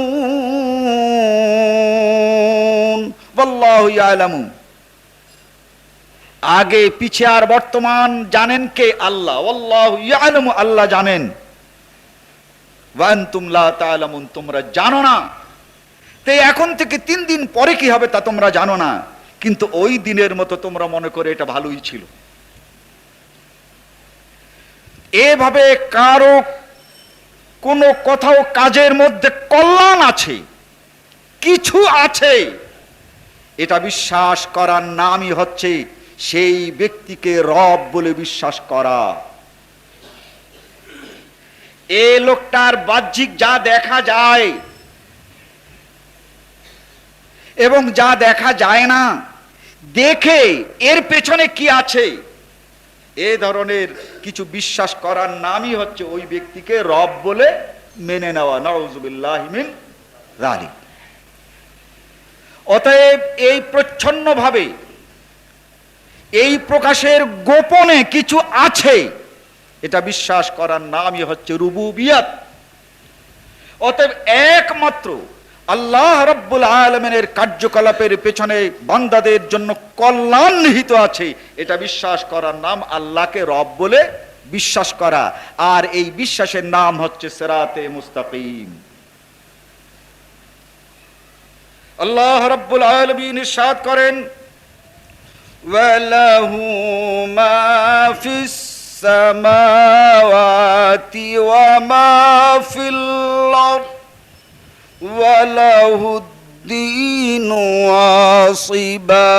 ওয়াল্লাহু ইয়ালামু, আগে পিছে আর বর্তমান জানেন কে? আল্লাহ। ওয়াল্লাহু ইয়ালামু, আল্লাহ জানেন। ওয়া আনতুম লা তা'লামুন, তোমরা জানো না। তাই এখন থেকে 3 দিন পরে কি হবে তা তোমরা জানো না, কিন্তু ওই দিনের মতো তোমরা মনে করে এটা ভালোই ছিল। এভাবে কারো কোনো কোথাও কাজের মধ্যে কল্যাণ আছে, কিছু আছে, এটা বিশ্বাস করার নামই হচ্ছে সেই ব্যক্তিকে রব বলে বিশ্বাস করা। এই লোকটার বাহ্যিক যা দেখা যায় এবং যা দেখা যায় না, দেখে এর পেছনে কি আছে, এ ধরনের কিছু বিশ্বাস করার নামই হচ্ছে ওই ব্যক্তিকে রব বলে মেনে নেওয়া। নাউযুবিল্লাহি মিন যালিক। অতএব এই প্রচ্ছন্নভাবে, এই প্রকাশের গোপনে কিছু আছে, এটা বিশ্বাস করার নামই হচ্ছে রুবুবিয়াত। অতএব একমাত্র আল্লাহ রাব্বুল আলামিনের কার্যকলাপের পেছনে বান্দাদের জন্য কল্যাণ নিহিত আছে, এটা বিশ্বাস করার নাম আল্লাহকে রব বলে বিশ্বাস করা। আর এই বিশ্বাসের নাম হচ্ছে সিরাতে মুস্তাকিম। আল্লাহ রাব্বুল আলামিন ইরশাদ করেন, ওয়ালাহু মা ফিস সামাওয়াতি ওয়া মা ফিল আরদ ওয়ালাহুদ্দীনু ওয়াসিবা।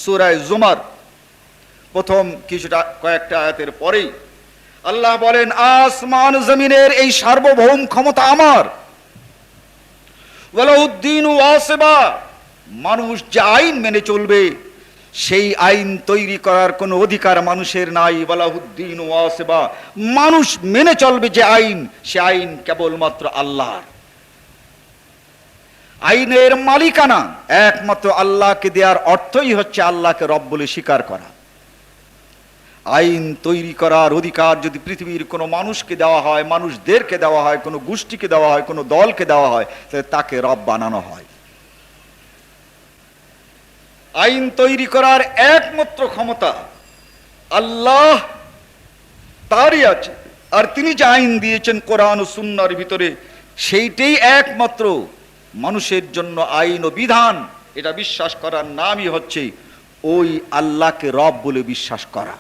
সূরা জুমার প্রথম কয়েকটা আয়াতের পরেই আল্লাহ বলেন, আসমান জমিনের এই সার্বভৌম ক্ষমতা আমার। ওয়ালাহুদ্দীনু ওয়াসিবা, মানুষ যে আইন মেনে চলবে সেই আইন তৈরি করার কোনো অধিকার মানুষের নাই। ওয়ালাহুদ্দীনু ওয়াসিবা, মানুষ মেনে চলবে যে আইন, সে আইন কেবলমাত্র আল্লাহর। আইনের মালিকানা একমাত্র আল্লাহকে দেওয়ার অর্থই হচ্ছে আল্লাহকে রব বলে স্বীকার করা। আইন তৈরি করার অধিকার যদি পৃথিবীর কোনো মানুষকে দেওয়া হয়, মানুষদেরকে দেওয়া হয়, কোনো গোষ্ঠীকে দেওয়া হয়, কোনো দলকে দেওয়া হয়, তাহলে তাকে রব বানানো হয়। আইন তৈরি করার একমাত্র ক্ষমতা আল্লাহ তারই আছে। আর তিনি যে আইন দিয়েছেন কোরআন ও সুন্নাহর ভিতরে, সেইটাই একমাত্র মানুষের জন্য আইন ও বিধান। এটা বিশ্বাস করার নামই হচ্ছে ওই আল্লাহকে রব বলে বিশ্বাস করা।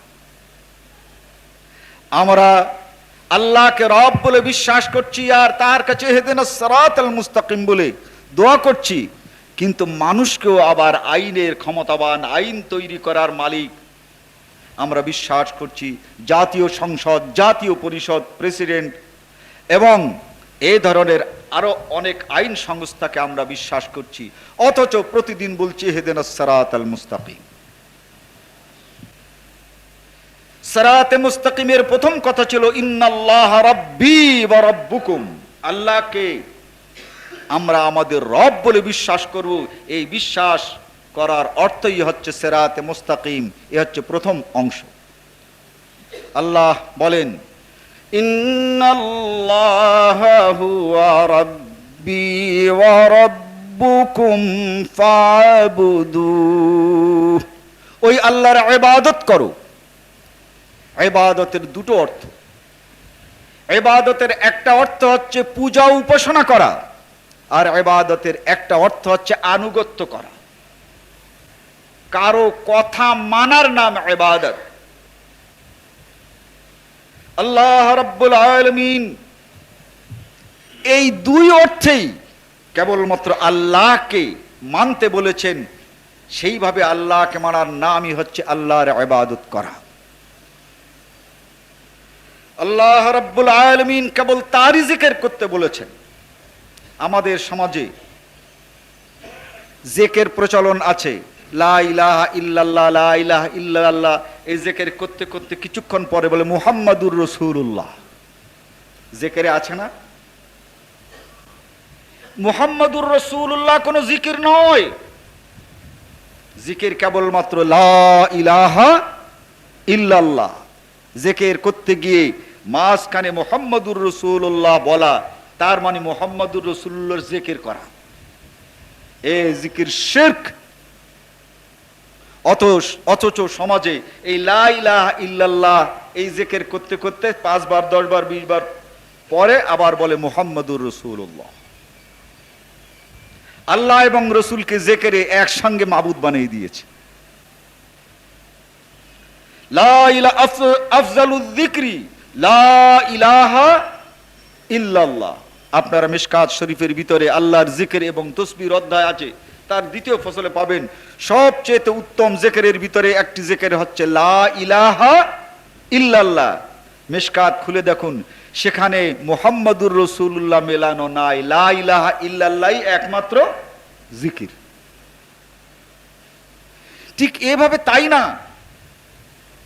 আমরা আল্লাহকে রব বলে বিশ্বাস করছি আর তার কাছে ইহদিনাস সিরাতাল মুস্তাকিম বলে দোয়া করছি, কিন্তু মানুষকেও আবার আইনের ক্ষমতাবান, আইন তৈরি করার মালিক আমরা বিশ্বাস করছি। জাতীয় সংসদ, জাতীয় পরিষদ, প্রেসিডেন্ট এবং এই ধরনের আরো অনেক আইন সংস্থাকে আমরা বিশ্বাস করছি, অথচ প্রতিদিন বলছি ইহদিনাস সিরাতাল মুস্তাকিম। সিরাতে মুস্তাকিমের প্রথম কথা ছিল ইন্নাল্লাহ রাব্বি ওয়া রাব্বুকুম, আল্লাহকে আমরা আমাদের রব বলে বিশ্বাস করব। এই বিশ্বাস করার অর্থই হচ্ছে সিরাতে মুস্তাকিম। এ হচ্ছে প্রথম অংশ। আল্লাহ বলেন, ইন্নাল্লাহা হুয়া রাব্বি ওয়া রাব্বুকুম ফা'বুদুহ, ওই আল্লাহর ইবাদত করো। ইবাদতের দুটো অর্থ। ইবাদতের একটা অর্থ হচ্ছে পূজা উপাসনা করা, আর ইবাদতের একটা অর্থ হচ্ছে আনুগত্য করা। কারো কথা মানার নাম ইবাদত। আল্লাহ রাব্বুল আলামিন এই দুই অর্থেই কেবলমাত্র আল্লাহকে মানতে বলেছেন। সেইভাবে আল্লাহকে মানার নামই হচ্ছে আল্লাহর ইবাদত করা। আল্লাহ রাব্বুল আলামিন কেবল তারই জিকির করতে বলেছেন। আমাদের সমাজে জিকির প্রচলন আছে, লা ইলাহা ইল্লাল্লাহ, লা ইলাহা ইল্লাল্লাহ। এই জিকির করতে করতে কিছুক্ষণ পরে বলে মুহাম্মাদুর রাসূলুল্লাহ। জিকিরে আছে না? মুহাম্মাদুর রাসূলুল্লাহ কোনো জিকির নয়। জিকির কেবলমাত্র লা ইলাহা ইল্লাল্লাহ। জিকির করতে গিয়ে মাঝখানে মুহাম্মাদুর রাসূলুল্লাহ বলা, তার মানে মুহাম্মাদুর রাসূলুল্লাহর জিকির করা। এই জিকির শিরক। অথচ সমাজে এই লা ইলাহা ইল্লাল্লাহ এই জিকির করতে করতে 5 বার 10 বার 20 বার পরে আবার বলে মুহাম্মাদুর রাসূলুল্লাহ। আল্লাহ এবং রসুলকে জিকিরে একসঙ্গে মাবুদ বানিয়ে দিয়েছে। লা ইলাহা আফজালুয যিকরি লা ইলাহা ইল্লাল্লাহ। আপনারা মিশকাত শরীফের ভিতরে আল্লাহর জিকির এবং তাসবিহ অধ্যায় আছে, তার দ্বিতীয় ফসলে পাবেন সবচেয়ে উত্তম জিকিরের ভিতরে একটি জিকির হচ্ছে লা ইলাহা ইল্লাল্লাহ। মিশকাত খুলে দেখুন, সেখানে মুহাম্মাদুর রাসূলুল্লাহ মেলানো নাই। লা ইলাহা ইল্লাল্লাহই একমাত্র জিকির। ঠিক এভাবে তাই না,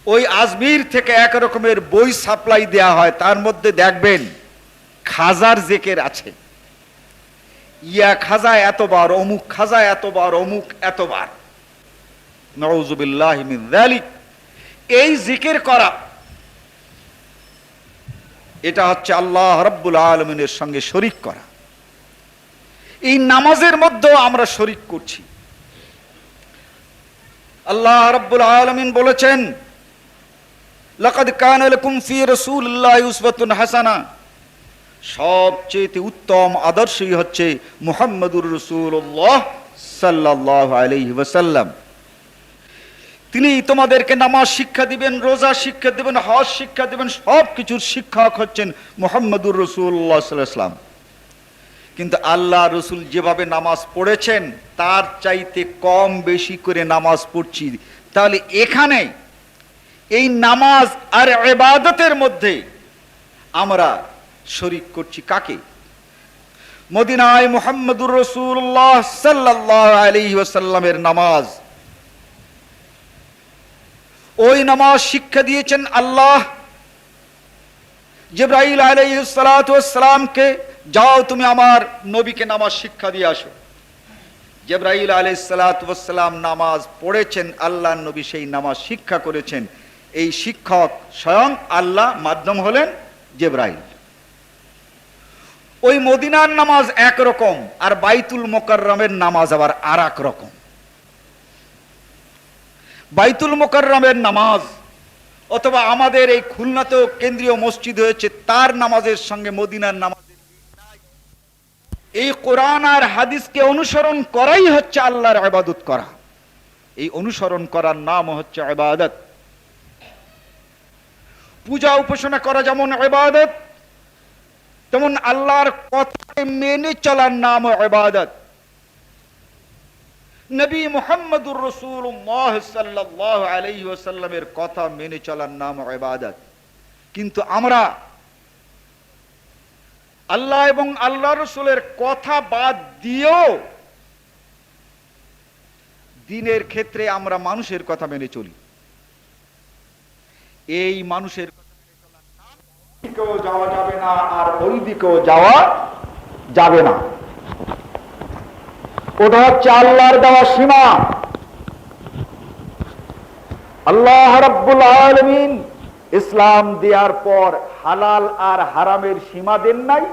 ওই আজমির থেকে এক রকমের বই সাপ্লাই দেয়া হয়, তার মধ্যে দেখবেন খাজার জিকির আছে। ইয়া খাজা এতবার, অমুক খাজা এতবার, অমুক এতবার। নাউযুবিল্লাহি মিন যালিক। এই জিকির করা এটা হচ্ছে আল্লাহ রাব্বুল আলামিনের সঙ্গে শরীক করা। এই নামাজের মধ্যেও আমরা শরীক করছি। আল্লাহ রাব্বুল আলামিন বলেছেন, লাকাদ কানা লাকুম ফি রাসূলিল্লাহি উসওয়াতুন হাসানা, সবচেয়ে উত্তম আদর্শই হচ্ছে মুহাম্মদুর রাসূলুল্লাহ সাল্লাল্লাহু আলাইহি ওয়াসাল্লাম। তিনি তোমাদেরকে নামাজ শিক্ষা দিবেন, রোজা শিক্ষা দিবেন, হজ শিক্ষা দিবেন, সব কিছুর শিক্ষক হচ্ছেন মুহাম্মদুর রাসূলুল্লাহ সাল্লাল্লাহু আলাইহি ওয়াসাল্লাম। কিন্তু আল্লাহ রসুল যেভাবে নামাজ পড়েছেন তার চাইতে কম বেশি করে নামাজ পড়ছি। তাহলে এখানে এই নামাজ আর ইবাদতের মধ্যে আমরা শরীক করছি কাকে? মদিনায় মুহাম্মদুর রাসূলুল্লাহ সাল্লাল্লাহু আলাইহি ওয়াসাল্লামের নামাজ, ওই নামাজ শিক্ষা দিয়েছেন আল্লাহ জিবরাইল আলাইহিস সালাতু ওয়াস সালামকে, যাও তুমি আমার নবীকে নামাজ শিক্ষা দিয়ে আসো। জিবরাইল আলাইহিস সালাতু ওয়াস সালাম নামাজ পড়েছেন, আল্লাহর নবী সেই নামাজ শিক্ষা করেছেন। এই শিক্ষক স্বয়ং আল্লাহ, মাধ্যম হলেন জিবরাইল। ওই মদিনার নামাজ একরকম, আর বাইতুল মুকাররমের নামাজ আবার আর এক রকম। বাইতুল মুকাররমের নামাজ অথবা আমাদের এই খুলনাতেও কেন্দ্রীয় মসজিদ হয়েছে, তার নামাজের সঙ্গে মদিনার নামাজের মিল নাই। এই কোরআন আর হাদিসকে অনুসরণ করাই হচ্ছে আল্লাহর ইবাদত করা। এই অনুসরণ করার নাম হচ্ছে ইবাদত। পূজা উপাসনা করা যেমন ইবাদত, তেমন আল্লাহর কথাকে মেনে চলার নাম ইবাদত। নবী মুহাম্মদুর রাসূলুল্লাহ সাল্লাল্লাহু আলাইহি ওয়াসাল্লামের কথা মেনে চলার নাম ইবাদত। কিন্তু আমরা আল্লাহ এবং আল্লাহ রাসূলের কথা বাদ দিয়েও দিনের ক্ষেত্রে আমরা মানুষের কথা মেনে চলি। এই মানুষের কথা মেনে চলার নাম দিকেও যাওয়া যাবে না, আর ওই দিকেও যাওয়া যাবে না। ওটা হচ্ছে আল্লাহর দেওয়া সীমা। আল্লাহ রাব্বুল আলামিন ইসলাম দেওয়ার পর হালাল আর হারামের সীমা দেন নাই।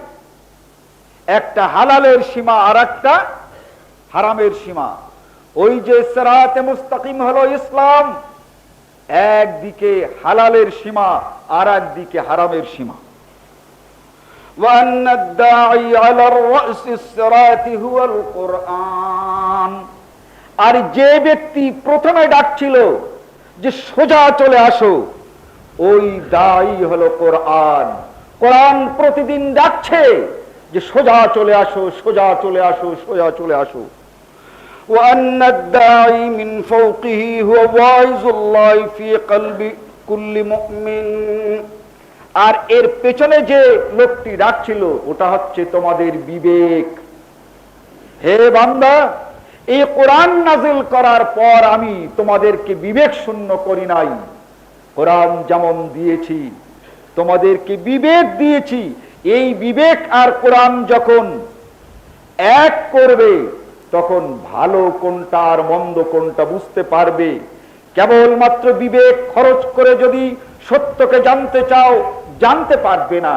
একটা হালালের সীমা আর একটা হারামের সীমা। ওই যে সিরাতে মুস্তাকিম হলো ইসলাম, একদিকে হালালের সীমা আর একদিকে হারামের সীমা। وأن الداعي على الرأس الصراط هو القرآن। আর যে ব্যক্তি প্রথমে ডাকছিল যে সোজা চলে আসো, ওই দায়ী হলো কোরআন। কোরআন প্রতিদিন ডাকছে যে সোজা চলে আসো, সোজা চলে আসো, সোজা চলে আসো। وأن الداعي من فوقه هو واعظ الله في قلب كل مؤمن। আর এর পেছনে যে লোকটি ডাকছিল ওটা হচ্ছে তোমাদের বিবেক। হে বান্দা, এই কোরআন নাজিল করার পর আমি তোমাদেরকে বিবেক শূন্য করি নাই। কোরআন যেমন দিয়েছি তোমাদেরকে বিবেক দিয়েছি। এই বিবেক আর কোরআন যখন এক করবে তখন ভালো কোনটা আর মন্দ কোনটা বুঝতে পারবে। কেবলমাত্র বিবেক খরচ করে যদি সত্যকে জানতে চাও, জানতে পারবে না।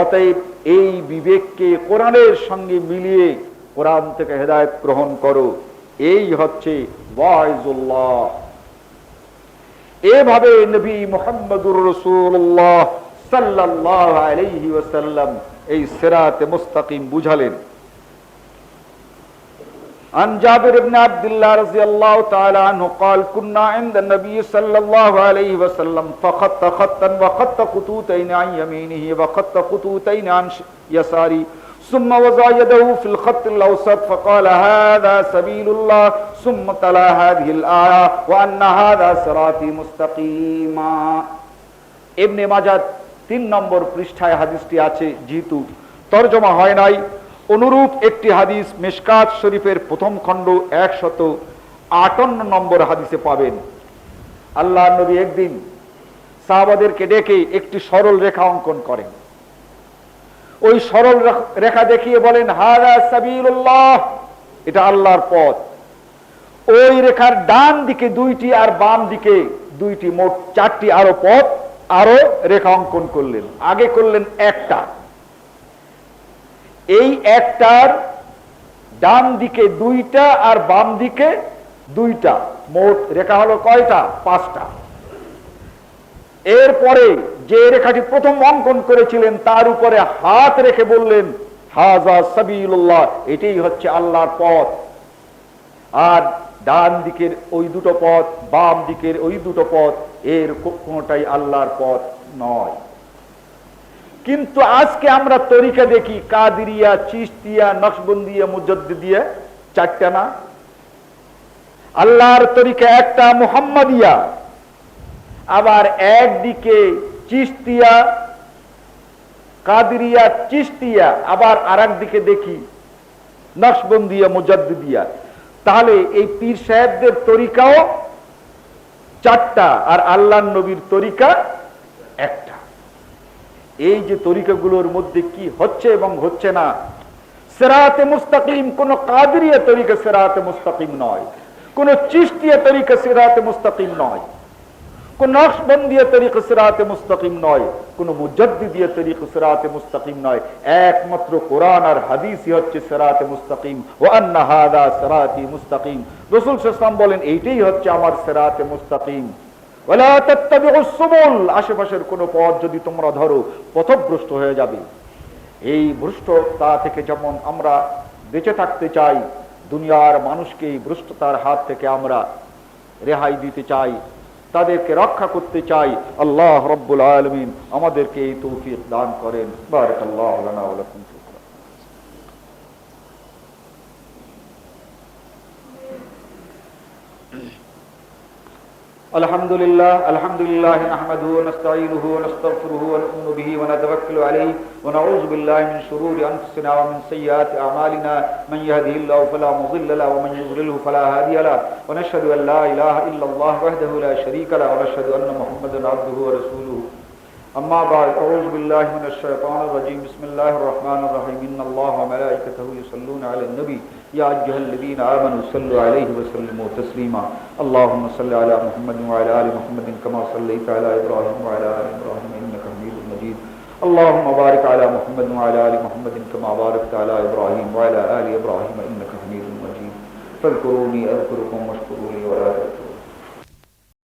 অতএব এই বিবেককে কোরআনের সঙ্গে মিলিয়ে কোরআন থেকে হেদায়েত গ্রহণ করো। এই হচ্ছে ওয়াইজুল্লাহ। এভাবে নবী মুহাম্মদুর রাসূলুল্লাহ সাল্লাল্লাহু আলাইহি ওয়াসাল্লাম এই সিরাতে মুস্তাকিম বুঝালেন। عن جابر بن عبد الله رضي الله تعالى عنه قال كنا عند النبي صلى الله عليه وسلم فخط خطا وخط خطوطين عن يمينه وخط خطوطين عن يساره ثم وضع يده في الخط الأوسط فقال هذا سبيل الله ثم تلا هذه الآية وأن هذا صراطي مستقيما। ইবনে মাজাহ 3 নম্বর পৃষ্ঠায় হাদিসটি আছে, যেহেতু তরজমা হয় নাই। অনুরূপ একটি হাদিস মিশকাত শরীফের প্রথম খণ্ড 158 নম্বর হাদিসে পাবেন। আল্লাহ নবী একদিন সাহাবাদেরকে ডেকে একটি সরল রেখা অঙ্কন করেন। ওই সরল রেখা দেখিয়ে বলেন হাযা সাবিলুল্লাহ, এটা আল্লাহর পথ। ওই রেখার ডান দিকে 2টি আর বাম দিকে 2টি, মোট 4টি আরো পথ আরো রেখা অঙ্কন করলেন। আগে করলেন একটা, এই একটার ডান দিকে দুইটা আর বাম দিকে দুইটা, মোট রেখা হলো কয়টা? পাঁচটা। এরপরে যে রেখাটি প্রথম অঙ্কন করেছিলেন তার উপরে হাত রেখে বললেন হাযা সাবিলুল্লাহ, এটাই হচ্ছে আল্লাহর পথ। আর ডান দিকের ওই দুটো পথ, বাম দিকের ওই দুটো পথ, এর কোনটাই আল্লাহর পথ নয়। কিন্তু আজকে আমরা তরিকা দেখি কাদিরিয়া, চিশতিয়া, নকশবন্দিয়া, মুজাদ্দিদিয়া, চারটা না? আল্লাহর তরিকা একটা, মুহাম্মাদিয়া। আবার একদিকে চিশতিয়া, কাদিরিয়া, চিশতিয়া, আবার আরেক দিকে দেখি নকশবন্দিয়া, মুজাদ্দিদিয়া। তাহলে এই পীর সাহেবদের তরিকাও চারটা আর আল্লাহর নবীর তরিকা একটা। এই যে তরিকাগুলোর মধ্যে কি হচ্ছে এবং হচ্ছে না, সিরাতে মুস্তাকিম কোন কাদিরিয়া তরিকা সিরাতে মুস্তাকিম নয়, কোন চিশতিয়া তরিকা সিরাতে মুস্তাকিম নয়, কোন নকশবন্দিয়া তরিকা সিরাতে মুস্তাকিম নয়, কোন মুজাদ্দিদিয়া তরিকা সিরাতে মুস্তাকিম নয়। একমাত্র কোরআন আর হাদিসই হচ্ছে সিরাতে মুস্তাকিম। ওয়া আন্না হাযা সিরাতি মুস্তাকিম। রাসূল সাল্লাল্লাহু আলাইহি ওয়াসাল্লাম বলেন এইটাই হচ্ছে আমার সিরাতে মুস্তাকিম। ওয়ালা তাত্তাবিউস সুবুল, আশেপাশের কোন পথ যদি তোমরা ধরো পথভ্রষ্ট হয়ে যাবে। এই ভ্রষ্টতা থেকে যেমন আমরা বেঁচে থাকতে চাই, দুনিয়ার মানুষকে এই ভ্রষ্টতার হাত থেকে আমরা রেহাই দিতে চাই, তাদেরকে রক্ষা করতে চাই। আল্লাহ রাব্বুল আলামিন আমাদেরকে এই তৌফিক দান করেন। বারাকাল্লাহু লানা ওয়া লাকুম। الحمد لله نحمده ونستعينه ونستغفره ونؤمن به ونتوكل عليه ونعوذ بالله من شرور انفسنا ومن سيئات اعمالنا من يهده الله فلا مضل له ومن يضلله فلا هادي له ونشهد ان لا اله الا الله وحده لا شريك له ونشهد ان محمدا عبده ورسوله اما بعد اعوذ بالله من الشيطان الرجيم بسم الله الرحمن الرحيم ان الله وملائكته يصلون على النبي يا أيها الذين آمنوا صلوا عليه وسلموا تسليما اللهم صل على محمد وعلى آل محمد كما صليت على إبراهيم وعلى آل إبراهيم إنك حميد مجيد اللهم بارك على محمد وعلى آل محمد كما باركت على إبراهيم وعلى آل إبراهيم إنك حميد مجيد فاذكروني أذكركم واشكروا لي ولا تكفرون